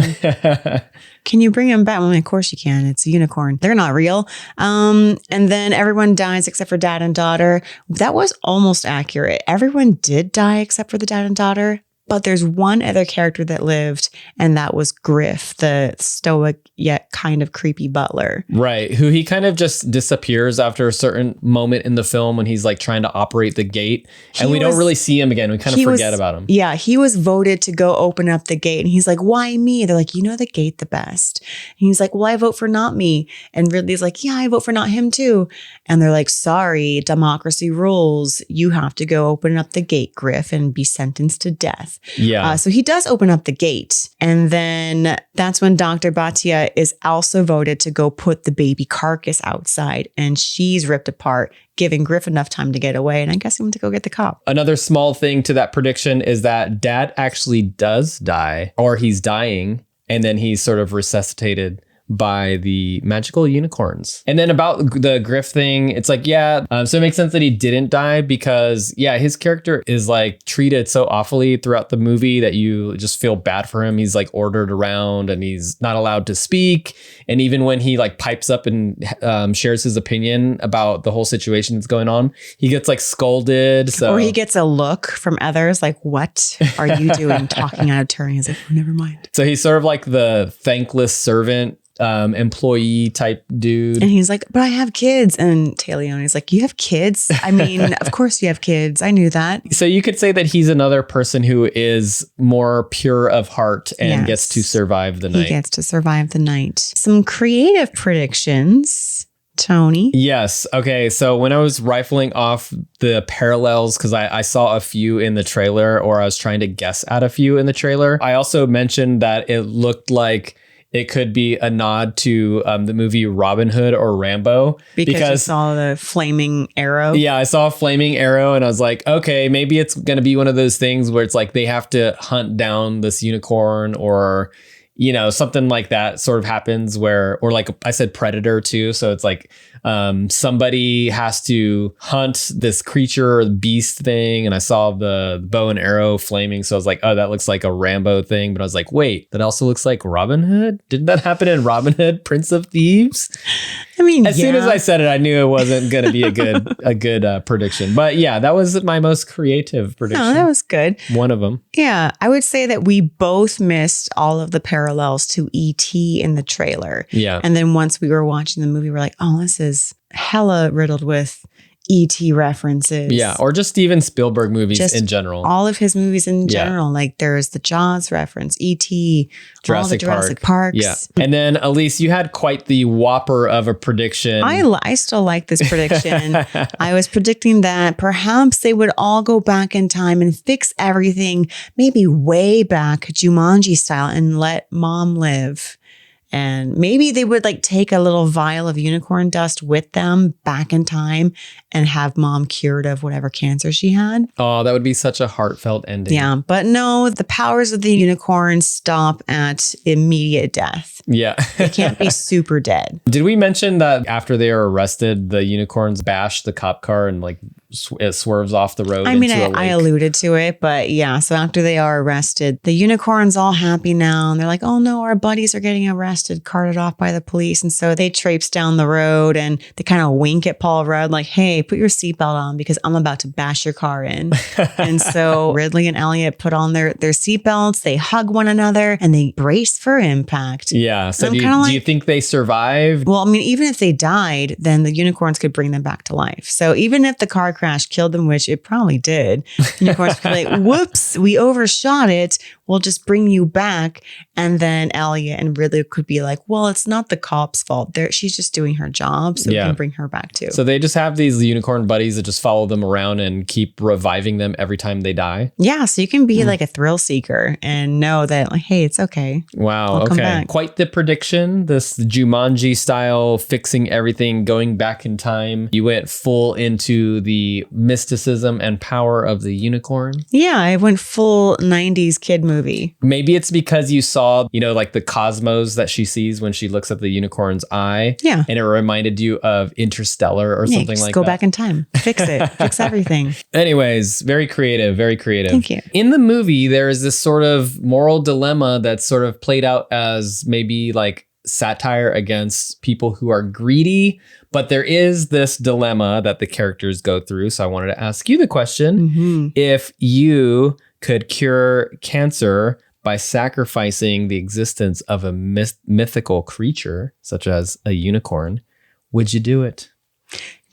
Can you bring him back? Well, of course you can. It's a unicorn. They're not real. And then everyone dies except for dad and daughter. That was almost accurate. Everyone did die except for the dad and daughter. But there's one other character that lived, and that was Griff, the stoic yet kind of creepy butler. Right. Who he kind of just disappears after a certain moment in the film when he's like trying to operate the gate. And we don't really see him again. We kind of forget about him. Yeah. He was voted to go open up the gate. And he's like, why me? They're like, you know the gate the best. And he's like, well, I vote for not me. And Ridley's like, yeah, I vote for not him too. And they're like, sorry, democracy rules. You have to go open up the gate, Griff, and be sentenced to death. Yeah. So he does open up the gate. And then that's when Dr. Bhatia is also voted to go put the baby carcass outside. And she's ripped apart, giving Griff enough time to get away. And I guess he went to go get the cop. Another small thing to that prediction is that Dad actually does die, or he's dying, and then he's sort of resuscitated by the magical unicorns. And then about the Griff thing, it's like, yeah, so it makes sense that he didn't die because, yeah, his character is like treated so awfully throughout the movie that you just feel bad for him. He's like ordered around and he's not allowed to speak. And even when he like pipes up and shares his opinion about the whole situation that's going on, he gets like scolded. So or he gets a look from others like, what are you doing talking out of turn? He's like, oh, never mind. So he's sort of like the thankless servant employee type dude. And he's like, but I have kids. And Taleone's like, you have kids? I mean, of course you have kids. I knew that. So you could say that he's another person who is more pure of heart and gets to survive the night. He gets to survive the night. Some creative predictions. Tony? Yes. Okay. So when I was rifling off the parallels, because I saw a few in the trailer, or I was trying to guess at a few in the trailer, I also mentioned that it looked like it could be a nod to the movie Robin Hood or Rambo. Because you saw the flaming arrow? Yeah, I saw a flaming arrow and I was like, okay, maybe it's going to be one of those things where it's like they have to hunt down this unicorn, or, you know, something like that sort of happens where, or like I said, Predator too. So it's like somebody has to hunt this creature or beast thing. And I saw the bow and arrow flaming. So I was like, oh, that looks like a Rambo thing. But I was like, wait, that also looks like Robin Hood. Didn't that happen in Robin Hood, Prince of Thieves? I mean, as soon as I said it, I knew it wasn't going to be a good prediction. But yeah, that was my most creative prediction. No, that was good. One of them. Yeah, I would say that we both missed all of the parallels to E.T. in the trailer. Yeah. And then once we were watching the movie, we're like, oh, this is hella riddled with E.T. references. Yeah, or just Steven Spielberg movies Just in general. all of his movies in general. Like there's the Jaws reference, E.T., all the Jurassic Parks. Yeah. And then Aleece, you had quite the whopper of a prediction. I still like this prediction. I was predicting that perhaps they would all go back in time and fix everything, maybe way back Jumanji style, and let Mom live. And maybe they would like take a little vial of unicorn dust with them back in time and have Mom cured of whatever cancer she had. Oh, that would be such a heartfelt ending. Yeah. But no, the powers of the unicorn stop at immediate death. Yeah. They can't be super dead. Did we mention that after they are arrested, the unicorns bash the cop car and like it swerves off the road? I mean, I alluded to it, but yeah. So after they are arrested, the unicorn's all happy now. And they're like, oh no, our buddies are getting arrested, carted off by the police. And so they traipse down the road and they kind of wink at Paul Rudd like, hey, put your seatbelt on because I'm about to bash your car in. And so Ridley and Elliot put on their seatbelts, they hug one another and they brace for impact. Yeah. So do you think they survived? Well, I mean, even if they died, then the unicorns could bring them back to life. So even if the car crash killed them, which it probably did, unicorns could be like, whoops, we overshot it. We'll just bring you back. And then Elliot and Ridley could be like, well, it's not the cop's fault. She's just doing her job. So we can bring her back too. So they just have these unicorn buddies that just follow them around and keep reviving them every time they die. Yeah. So you can be like a thrill seeker and know that like, hey, it's okay. Wow. I'll come back. Quite the prediction. This Jumanji style, fixing everything, going back in time. You went full into the mysticism and power of the unicorn. Yeah. I went full 90s kid movie. Maybe it's because you saw, like the cosmos that she sees when she looks at the unicorn's eye. Yeah. And it reminded you of Interstellar or something like that. Go back in time. Fix it. Fix everything. Anyways, very creative, very creative. Thank you. In the movie, there is this sort of moral dilemma that's sort of played out as maybe like satire against people who are greedy, but there is this dilemma that the characters go through. So I wanted to ask you the question. If you could cure cancer by sacrificing the existence of a mythical creature, such as a unicorn, would you do it?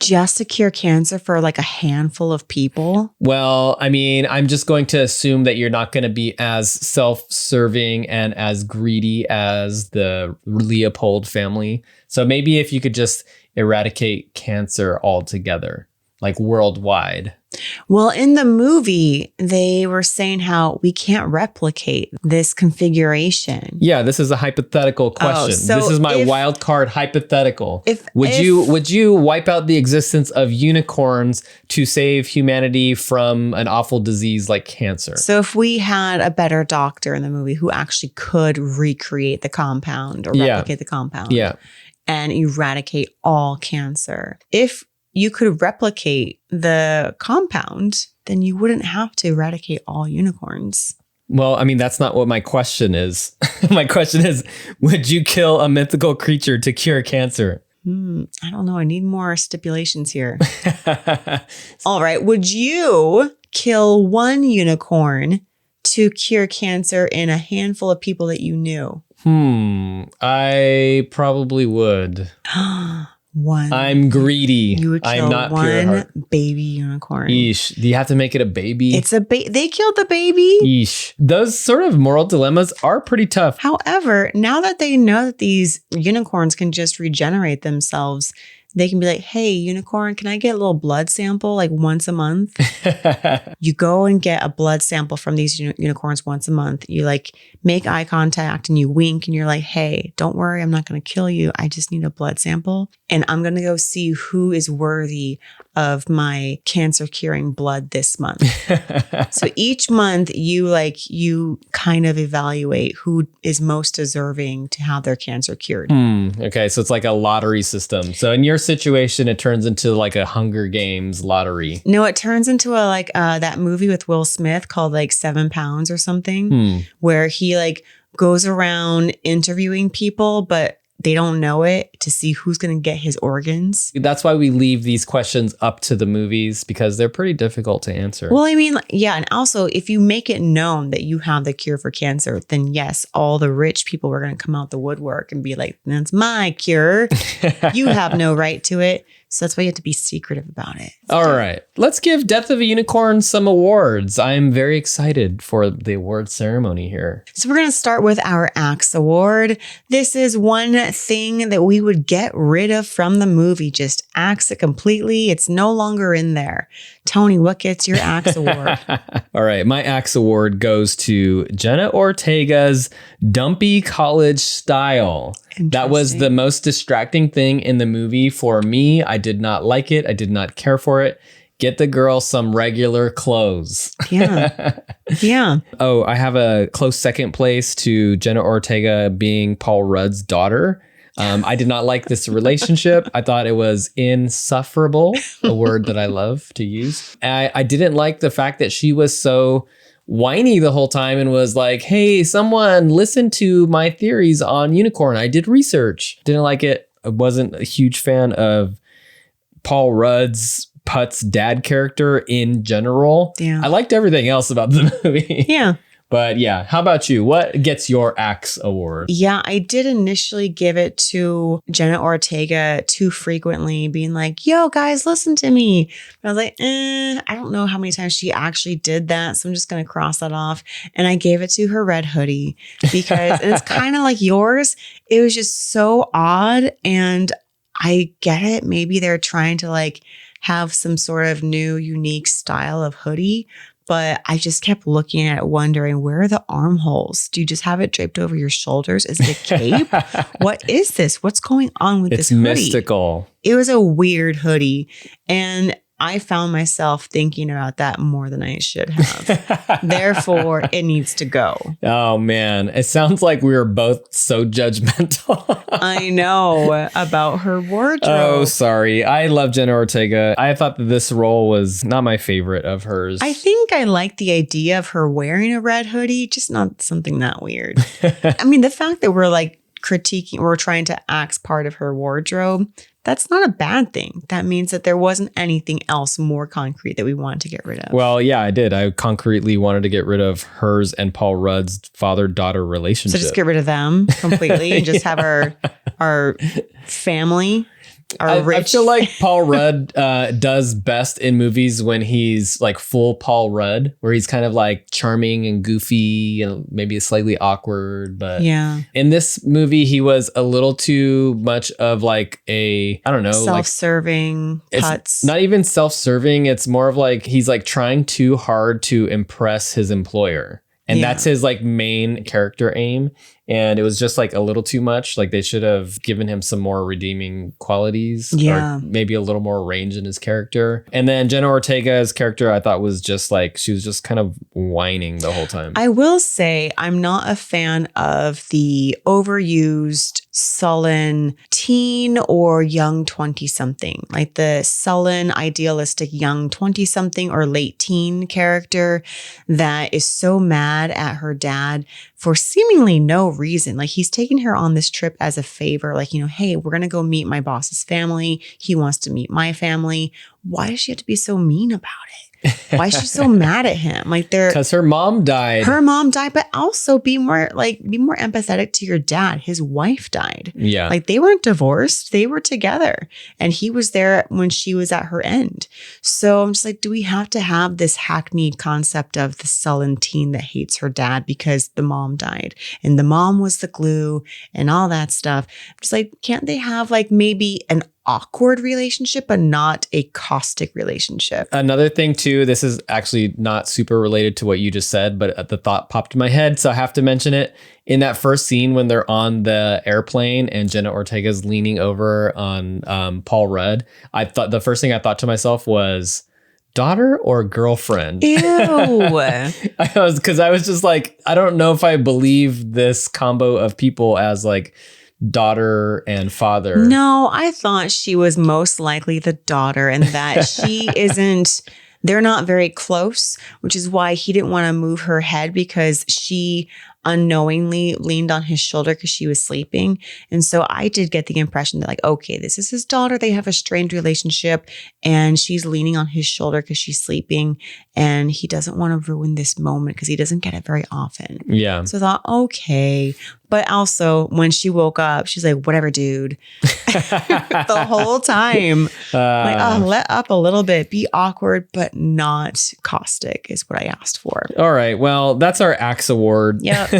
Just to cure cancer for like a handful of people? Well, I mean, I'm just going to assume that you're not going to be as self-serving and as greedy as the Leopold family. So maybe if you could just eradicate cancer altogether, like worldwide. Well, in the movie, they were saying how we can't replicate this configuration. Yeah, this is a hypothetical question. so This is my if- wild card hypothetical. If Would you wipe out the existence of unicorns to save humanity from an awful disease like cancer? So if we had a better doctor in the movie who actually could recreate the compound or replicate the compound and eradicate all cancer, if you could replicate the compound, then you wouldn't have to eradicate all unicorns. Well, I mean, that's not what my question is. My question is, would you kill a mythical creature to cure cancer? I don't know. I need more stipulations here. All right. Would you kill one unicorn to cure cancer in a handful of people that you knew? I probably would. One. I'm greedy. You would kill I'm not pure heart. one baby unicorn. Yeesh. Do you have to make it a baby? It's a they killed the baby. Yeesh. Those sort of moral dilemmas are pretty tough. However, now that they know that these unicorns can just regenerate themselves, they can be like, hey, unicorn, can I get a little blood sample like once a month? You go and get a blood sample from these unicorns once a month. You like make eye contact and you wink and you're like, hey, don't worry, I'm not going to kill you. I just need a blood sample. And I'm going to go see who is worthy of my cancer curing blood this month. So each month you kind of evaluate who is most deserving to have their cancer cured. Okay, so it's like a lottery system. So in your situation, it turns into like a Hunger Games lottery. No, it turns into a that movie with Will Smith called like 7 Pounds or something, where he like goes around interviewing people, but they don't know it, to see who's going to get his organs. That's why we leave these questions up to the movies, because they're pretty difficult to answer. Well, I mean, yeah. And also, if you make it known that you have the cure for cancer, then yes, all the rich people were going to come out the woodwork and be like, that's my cure. You have no right to it. So that's why you have to be secretive about it. All right. Let's give Death of a Unicorn some awards. I'm very excited for the award ceremony here. So we're going to start with our Axe Award. This is one thing that we would get rid of from the movie. Just axe it completely. It's no longer in there. Tony, what gets your Axe Award? All right. My Axe Award goes to Jenna Ortega's dumpy college style. That was the most distracting thing in the movie for me. I did not like it. I did not care for it. Get the girl some regular clothes. Yeah. Yeah. Oh, I have a close second place to Jenna Ortega being Paul Rudd's daughter. I did not like this relationship. I thought it was insufferable, a word that I love to use. I didn't like the fact that she was so whiny the whole time and was like, hey, someone listen to my theories on unicorn. I did research. Didn't like it. I wasn't a huge fan of Paul Rudd's Putt's dad character in general. Yeah. I liked everything else about the movie. Yeah. But yeah, how about you? What gets your Axe Award? Yeah, I did initially give it to Jenna Ortega too frequently, being like, yo, guys, listen to me. But I was like, I don't know how many times she actually did that. So I'm just going to cross that off. And I gave it to her red hoodie because and it's kind of like yours. It was just so odd. And I get it. Maybe they're trying to like have some sort of new, unique style of hoodie. But I just kept looking at it, wondering, where are the armholes? Do you just have it draped over your shoulders? Is it a cape? What is this? What's going on with this hoodie? It's mystical. It was a weird hoodie. And I found myself thinking about that more than I should have. Therefore, it needs to go. Oh, man. It sounds like we were both so judgmental. I know, about her wardrobe. Oh, sorry. I love Jenna Ortega. I thought that this role was not my favorite of hers. I think I like the idea of her wearing a red hoodie, just not something that weird. I mean, the fact that we're like critiquing, we're trying to axe part of her wardrobe, that's not a bad thing. That means that there wasn't anything else more concrete that we wanted to get rid of. Well, yeah, I did. I concretely wanted to get rid of hers and Paul Rudd's father-daughter relationship. So just get rid of them completely and just have our family. I feel like Paul Rudd does best in movies when he's like full Paul Rudd, where he's kind of like charming and goofy and maybe slightly awkward. But yeah, in this movie, he was a little too much of like I don't know, self-serving putz. It's not even self-serving. It's more of like he's like trying too hard to impress his employer. And that's his like main character aim. And it was just like a little too much. Like they should have given him some more redeeming qualities. Yeah. Or maybe a little more range in his character. And then Jenna Ortega's character, I thought was just like, she was just kind of whining the whole time. I will say I'm not a fan of the overused, sullen teen or young 20-something. Like the sullen, idealistic young 20-something or late teen character that is so mad at her dad for seemingly no reason. Like he's taking her on this trip as a favor. Like, hey, we're going to go meet my boss's family. He wants to meet my family. Why does she have to be so mean about it? Why is she so mad at him? Like because her mom died. Her mom died, but also be more empathetic to your dad. His wife died. Yeah. Like they weren't divorced. They were together. And he was there when she was at her end. So I'm just like, do we have to have this hackneyed concept of the sullen teen that hates her dad because the mom died and the mom was the glue and all that stuff? I'm just like, can't they have like maybe an awkward relationship, but not a caustic relationship? Another thing too, this is actually not super related to what you just said, but the thought popped in my head, so I have to mention it. In that first scene when they're on the airplane and Jenna Ortega's leaning over on Paul Rudd, I thought the first thing I thought to myself was, daughter or girlfriend? Ew. Because I was just like, I don't know if I believe this combo of people as like daughter and father. No, I thought she was most likely the daughter and that she isn't, they're not very close, which is why he didn't want to move her head because she unknowingly leaned on his shoulder because she was sleeping. And so I did get the impression that like, okay, this is his daughter. They have a strained relationship and she's leaning on his shoulder because she's sleeping and he doesn't want to ruin this moment because he doesn't get it very often. Yeah. So I thought, okay. But also when she woke up, she's like, whatever, dude. The whole time. Let up a little bit. Be awkward, but not caustic is what I asked for. All right. Well, that's our Axe Award. Yep.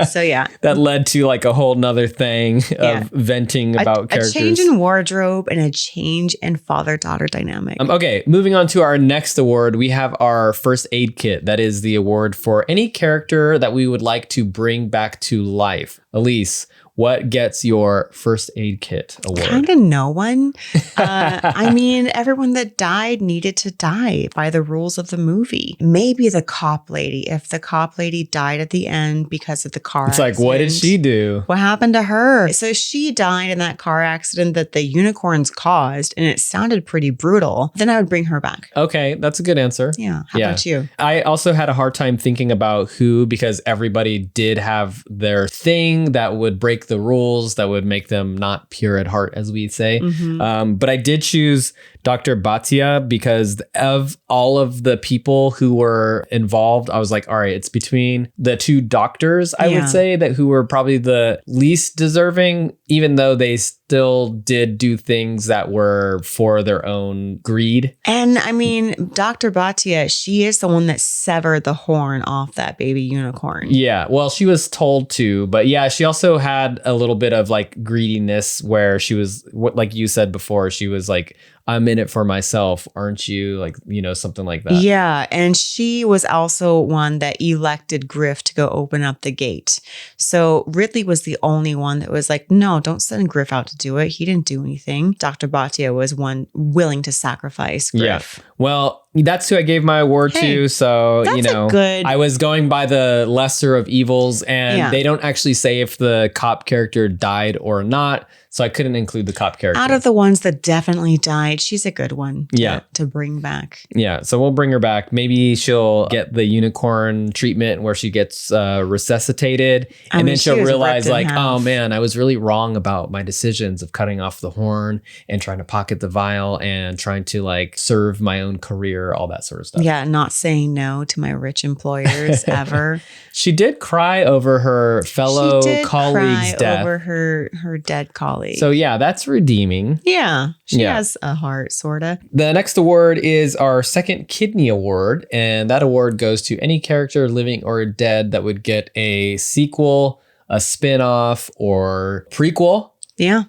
So yeah. That led to like a whole nother thing of venting about characters. A change in wardrobe and a change in father-daughter dynamic. Okay, moving on to our next award. We have our first aid kit. That is the award for any character that we would like to bring back to life. Aleece, what gets your first aid kit award? Kind of no one. I mean, everyone that died needed to die by the rules of the movie. Maybe the cop lady. If the cop lady died at the end because of the car accident. It's like, what did she do? What happened to her? So she died in that car accident that the unicorns caused, and it sounded pretty brutal. Then I would bring her back. Okay, that's a good answer. Yeah. How about you? I also had a hard time thinking about who, because everybody did have their thing that would break the rules, that would make them not pure at heart, as we say. Mm-hmm. But I did choose Dr. Bhatia because of all of the people who were involved. I was like, all right, it's between the two doctors, I would say, that who were probably the least deserving, even though they still did do things that were for their own greed. And I mean, Dr. Bhatia, she is the one that severed the horn off that baby unicorn. Yeah, well, she was told to, but yeah, she also had a little bit of like greediness where she was, like you said before, she was like, I'm in it for myself, aren't you? Like, something like that. Yeah. And she was also one that elected Griff to go open up the gate. So Ridley was the only one that was like, no, don't send Griff out to do it. He didn't do anything. Dr. Bhatia was one willing to sacrifice Griff. Yeah. Well, That's who I gave my award to. So, that's a good- I was going by the lesser of evils, and they don't actually say if the cop character died or not. So I couldn't include the cop character. Out of the ones that definitely died, she's a good one to bring back. Yeah. So we'll bring her back. Maybe she'll get the unicorn treatment where she gets resuscitated. And then she'll realize like, oh man, I was really wrong about my decisions of cutting off the horn and trying to pocket the vial and trying to like serve my own career, all that sort of stuff. Yeah. Not saying no to my rich employers ever. She did cry over her fellow colleague's death. Over her dead colleague. So yeah, that's redeeming. Yeah, she has a heart, sorta. The next award is our second kidney award, and that award goes to any character living or dead that would get a sequel, a spin-off, or prequel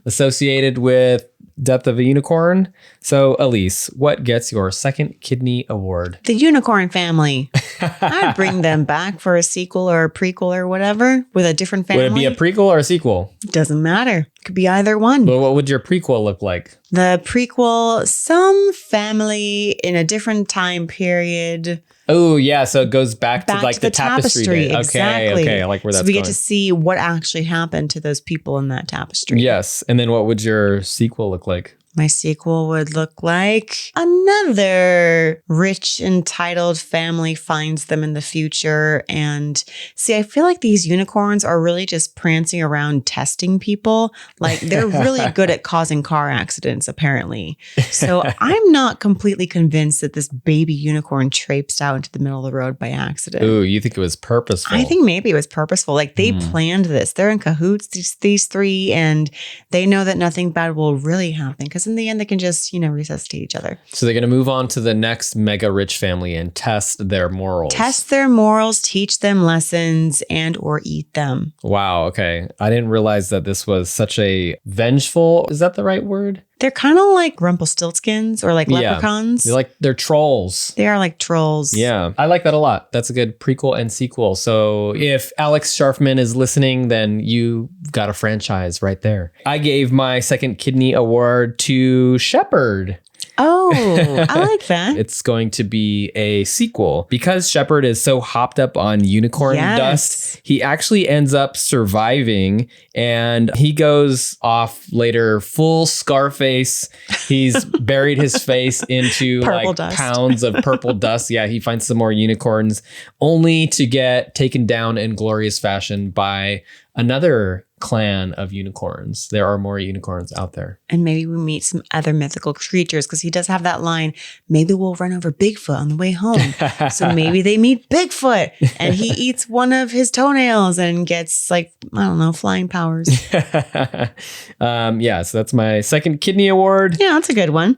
associated with Death of a Unicorn. So Aleece, what gets your second kidney award? The Unicorn family. I'd bring them back for a sequel or a prequel or whatever with a different family. Would it be a prequel or a sequel? Doesn't matter. Could be either one. Well, what would your prequel look like? The prequel, some family in a different time period. Oh, yeah. So it goes back to like the tapestry. Exactly. Okay. I like where that's going. So we get to see what actually happened to those people in that tapestry. Yes. And then what would your sequel look like? My sequel would look like another rich, entitled family finds them in the future. And see, I feel like these unicorns are really just prancing around testing people. Like they're really good at causing car accidents, apparently. So I'm not completely convinced that this baby unicorn traipsed out into the middle of the road by accident. Ooh, you think it was purposeful? I think maybe it was purposeful. Like they planned this. They're in cahoots, these three, and they know that nothing bad will really happen because in the end, they can just, resuscitate each other. So they're going to move on to the next mega rich family and test their morals. Test their morals, teach them lessons, and or eat them. Wow. Okay. I didn't realize that this was such a vengeful, is that the right word? They're kind of like Rumpelstiltskins or like leprechauns. They're trolls. They are like trolls. Yeah. I like that a lot. That's a good prequel and sequel. So if Alex Sharfman is listening, then you got a franchise right there. I gave my second kidney award to Shepard. Oh, I like that. It's going to be a sequel. Because Shepard is so hopped up on unicorn dust, he actually ends up surviving and he goes off later full Scarface. He's buried his face into pounds of purple dust. Yeah, he finds some more unicorns only to get taken down in glorious fashion by another clan of unicorns. There are more unicorns out there. And maybe we meet some other mythical creatures because he does have that line, maybe we'll run over Bigfoot on the way home. So maybe they meet Bigfoot and he eats one of his toenails and gets flying powers. So that's my second kidney award. Yeah, that's a good one.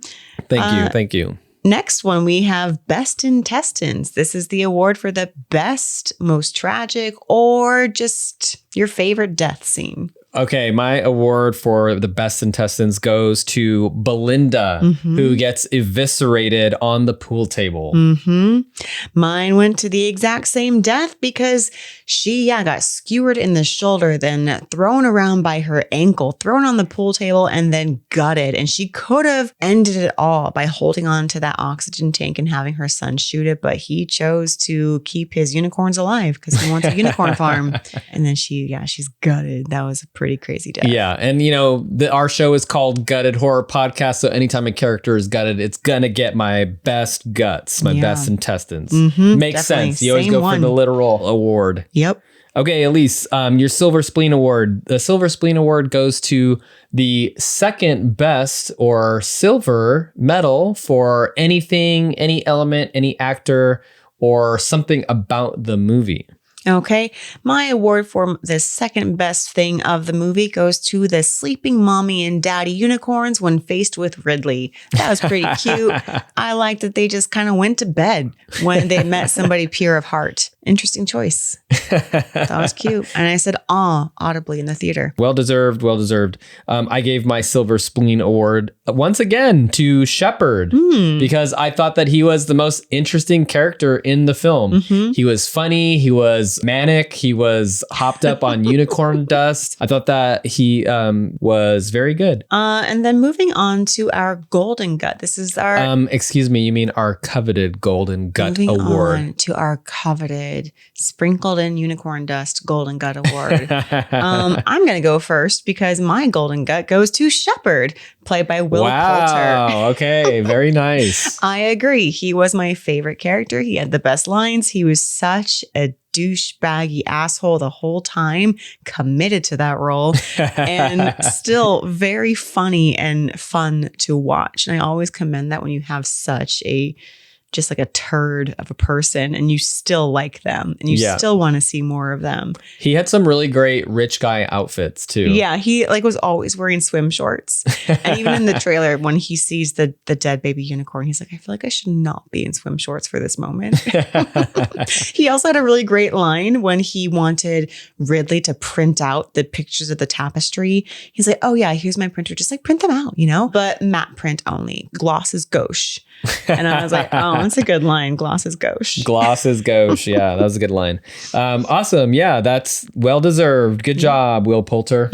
Thank you. Next one, we have Best Intestines. This is the award for the best, most tragic, or just your favorite death scene. Okay, my award for the best intestines goes to Belinda, who gets eviscerated on the pool table. Mine went to the exact same death because she got skewered in the shoulder, then thrown around by her ankle, thrown on the pool table, and then gutted. And she could have ended it all by holding on to that oxygen tank and having her son shoot it, but he chose to keep his unicorns alive because he wants a unicorn farm. And then she's gutted. That was a pretty crazy death. Yeah. And, our show is called Gutted Horror Podcast. So anytime a character is gutted, it's going to get my best guts, my best intestines. Makes sense. You always go for the literal award. Yep. Okay, Aleece, your Silver Spleen Award. The Silver Spleen Award goes to the second best or silver medal for anything, any element, any actor, or something about the movie. Okay, my award for the second best thing of the movie goes to the sleeping mommy and daddy unicorns when faced with Ridley. That was pretty cute. I like that they just kind of went to bed when they met somebody pure of heart interesting choice. That was cute. And I said, audibly in the theater. Well deserved. Well deserved. I gave my Silver Spleen Award once again to Shepard because I thought that he was the most interesting character in the film. He was funny. He was manic. He was hopped up on unicorn dust. I thought that he was very good. And then moving on to our Golden Gut. This is our... excuse me, you mean our coveted Golden Gut moving Award. on to our coveted sprinkled in unicorn dust Golden Gut Award. I'm going to go first because my Golden Gut goes to Shepard, played by Will Poulter. Wow. Okay. Very nice. I agree. He was my favorite character. He had the best lines. He was such a douchebaggy asshole the whole time, committed to that role, and still very funny and fun to watch. And I always commend that when you have such a just like a turd of a person and you still like them and you still want to see more of them. He had some really great rich guy outfits too. Yeah, he like was always wearing swim shorts. And even in the trailer, when he sees the dead baby unicorn, he's like, I feel like I should not be in swim shorts for this moment. He also had a really great line when he wanted Ridley to print out the pictures of the tapestry. He's like, oh yeah, here's my printer. Just like print them out, you know, but matte print only. Gloss is gauche. And I was like, oh, that's a good line. Gloss is gauche. Gloss is gauche. Yeah, that was a good line. Awesome. Yeah, that's well deserved. Good job, Will Poulter.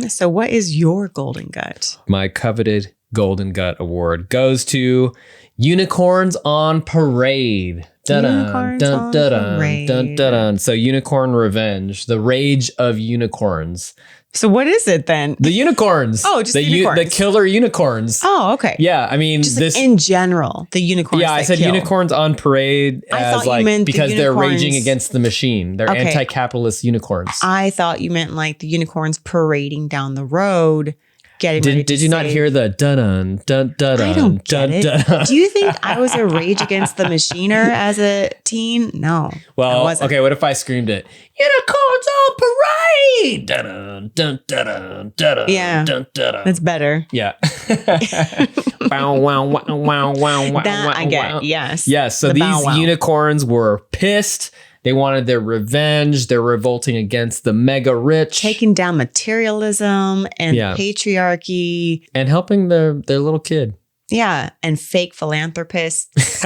So what is your Golden Gut? My coveted Golden Gut Award goes to Unicorns on Parade. Unicorns on Parade. So Unicorn Revenge, the rage of unicorns. So what is it then? The unicorns. Oh, just the unicorns. the killer unicorns. Oh, okay. Yeah, I mean, Just this like in general, the unicorns. Yeah, I said kill. unicorns on parade I as thought you like meant the because they're unicorns- raging against the machine. They're Okay. anti-capitalist unicorns. I thought you meant like the unicorns parading down the road, getting ready to Did you not save- hear the dun dun dun I dun don't dun get it. dun? Do you think I was a Rage Against the Machiner as a teen? No. I Well, wasn't. okay, what if I screamed it? Unicorns on parade! Dun dun dun dun dun Yeah. dun dun. That's better. Yeah. Wow, wow, wow, wow, wow, wow, That I get. wow. Yes. Yes, so The bow these wow. unicorns were pissed. They wanted their revenge. They're revolting against the mega rich. Taking down materialism and Yeah. patriarchy. And helping their little kid. Yeah. And fake philanthropists.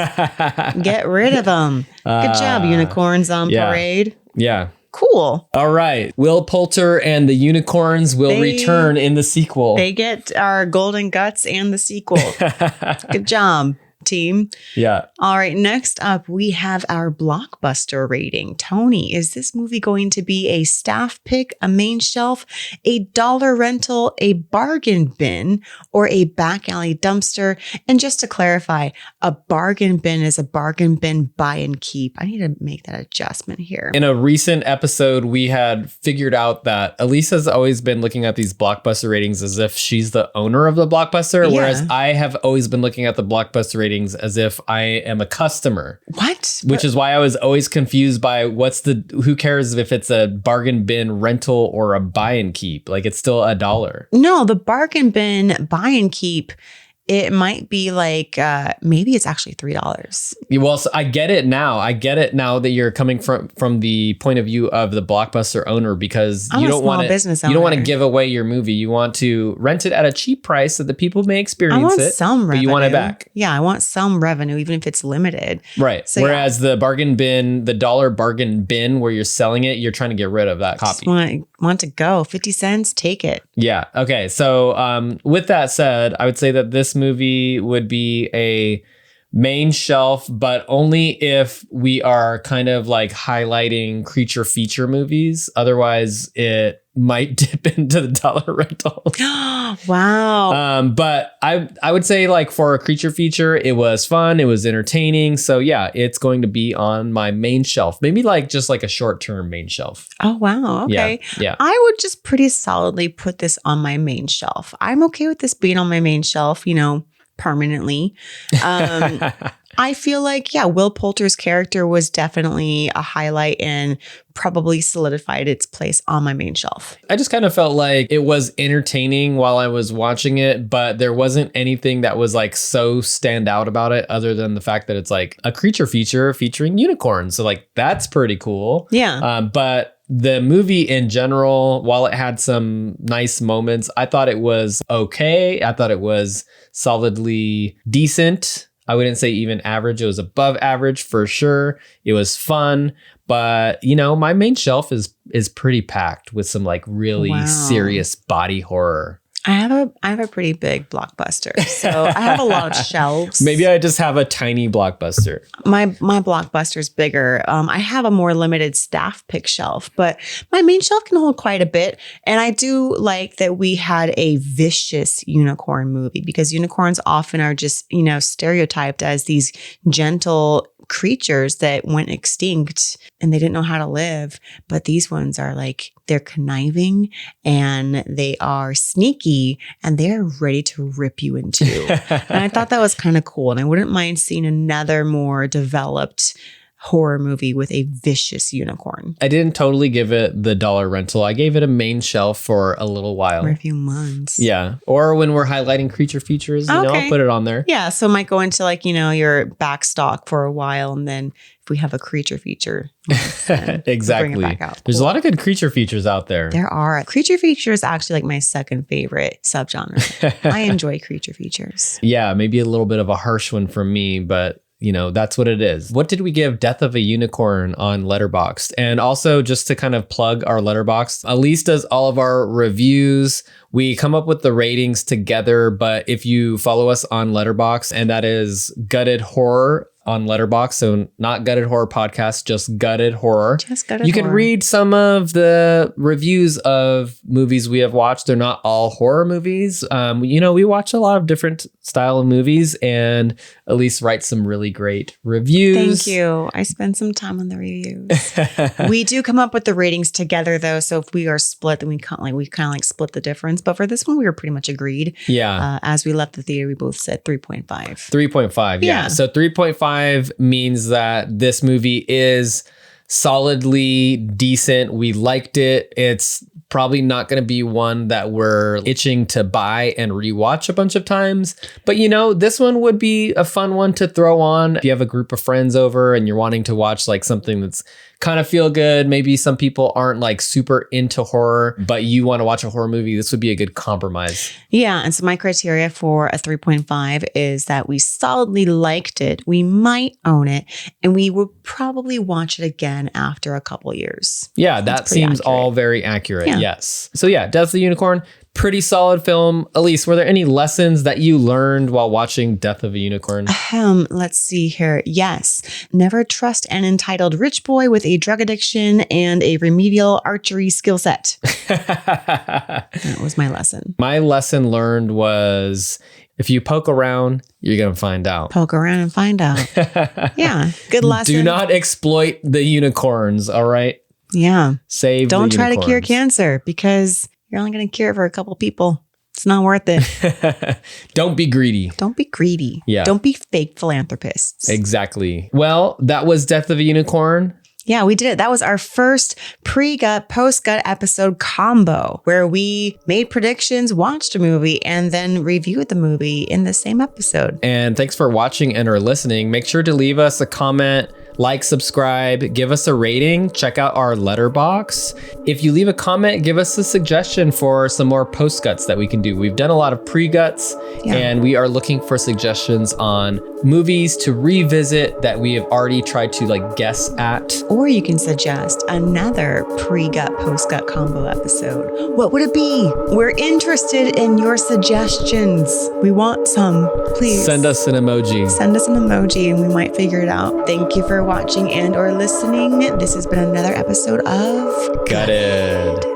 Get rid of them. Good job, unicorns on yeah. parade. Yeah. Cool. All right. Will Poulter and the unicorns will They- return in the sequel. They get our Golden Guts and the sequel. Good job, team. Yeah. All right, next up, we have our blockbuster rating. Tony, is this movie going to be a staff pick, a main shelf, a dollar rental, a bargain bin, or a back alley dumpster? And just to clarify, a bargain bin is a bargain bin buy and keep. I need to make that adjustment here. In a recent episode, we had figured out that Aleece has always been looking at these blockbuster ratings as if she's the owner of the blockbuster, Yeah. whereas I have always been looking at the blockbuster ratings as if I am a customer. What? Which is why I was always confused by who cares if it's a bargain bin rental or a buy and keep? Like it's still $1. No, the bargain bin buy and keep, it might be like, maybe it's actually $3. Well, so I get it now. I get it now that you're coming from the point of view of the blockbuster owner because I'm you a don't small want business to you don't want to owner. give away your movie. You want to rent it at a cheap price so that people may I experience want it. some revenue. But you want it back. Yeah, I want some revenue, even if it's limited. Right. So, Whereas the bargain bin, the dollar bargain bin where you're selling it, you're trying to get rid of that Just copy. want to go. 50 cents, take it. Yeah. Okay. So with that said, I would say that this movie would be a main shelf, but only if we are kind of like highlighting creature feature movies. Otherwise, it might dip into the dollar rental. Wow. But I would say like for a creature feature, it was fun. It was entertaining. So yeah, it's going to be on my main shelf. Maybe like just like a short-term main shelf. Oh, wow. Okay. Yeah. I would just pretty solidly put this on my main shelf. I'm okay with this being on my main shelf, permanently. I feel like, yeah, Will Poulter's character was definitely a highlight and probably solidified its place on my main shelf. I just kind of felt like it was entertaining while I was watching it, but there wasn't anything that was like so stand out about it other than the fact that it's like a creature feature featuring unicorns. So like, that's pretty cool. Yeah. But the movie in general, while it had some nice moments, I thought it was okay. I thought it was solidly decent. I wouldn't say even average. It was above average for sure. It was fun, but you know, my main shelf is pretty packed with some like really serious body horror. I have a pretty big Blockbuster, so I have a lot of shelves. Maybe I just have a tiny Blockbuster. My Blockbuster's bigger. I have a more limited staff pick shelf, but my main shelf can hold quite a bit. And I do like that we had a vicious unicorn movie, because unicorns often are just, you know, stereotyped as these gentle creatures that went extinct and they didn't know how to live. But these ones are like, they're conniving and they are sneaky and they're ready to rip you in two. And I thought that was kind of cool. And I wouldn't mind seeing another more developed horror movie with a vicious unicorn. I didn't totally give it the dollar rental. I gave it a main shelf for a little while. For a few months. Yeah. Or when we're highlighting creature features, you know, I'll put it on there. Yeah. So it might go into like, you know, your back stock for a while. And then if we have a creature feature, exactly. bring it back out. There's a lot of good creature features out there. There are. Creature feature is actually like my second favorite subgenre. I enjoy creature features. Yeah. Maybe a little bit of a harsh one from me, but you know, that's what it is. What did we give Death of a Unicorn on Letterboxd? And also, just to kind of plug our Letterboxd, Aleece does all of our reviews. We come up with the ratings together, but if you follow us on Letterboxd, and that is Gutted Horror on Letterboxd, so not Gutted Horror Podcast, just Gutted Horror. Just Gutted You Horror. can read some of the reviews of movies we have watched. They're not all horror movies. You know, we watch a lot of different style of movies, and Aleece writes some really great reviews. Thank you. I spend some time on the reviews. We do come up with the ratings together, though. So if we are split, then we kind of split the difference. But for this one, we were pretty much agreed. Yeah. As we left the theater, we both said 3.5. 3.5. Yeah. Yeah. So 3.5 means that this movie is solidly decent. We liked it. It's probably not going to be one that we're itching to buy and rewatch a bunch of times. But, you know, this one would be a fun one to throw on if you have a group of friends over and you're wanting to watch like something that's kind of feel good. Maybe some people aren't like super into horror, but you want to watch a horror movie. This would be a good compromise. Yeah. And so my criteria for a 3.5 is that we solidly liked it. We might own it, and we would probably watch it again after a couple years. Yeah, that seems accurate. all very accurate. Yeah. Yes. So yeah, Death of the Unicorn, pretty solid film. Aleece, were there any lessons that you learned while watching Death of a Unicorn? Let's see here. Yes. Never trust an entitled rich boy with a drug addiction and a remedial archery skill set. That was my lesson. My lesson learned was if you poke around, you're going to find out. Poke around and find out. Yeah. Good lesson. Do not exploit the unicorns, all right? Yeah. Save the Don't try to cure unicorns. cancer, because you're only going to cure it for a couple people. It's not worth it. Don't be greedy. Don't be greedy. Yeah. Don't be fake philanthropists. Exactly. Well, that was Death of a Unicorn. Yeah, we did it. That was our first pre-gut, post-gut episode combo, where we made predictions, watched a movie, and then reviewed the movie in the same episode. And thanks for watching and or listening. Make sure to leave us a comment, like, subscribe, give us a rating, check out our letterbox. If you leave a comment, give us a suggestion for some more post guts that we can do. We've done a lot of pre-guts, and we are looking for suggestions on movies to revisit that we have already tried to like guess at. Or you can suggest another pre-gut, post-gut combo episode. What would it be? We're interested in your suggestions. We want some. Please Send us an emoji. Send us an emoji and we might figure it out. Thank you for watching and or listening. This has been another episode of Gutted.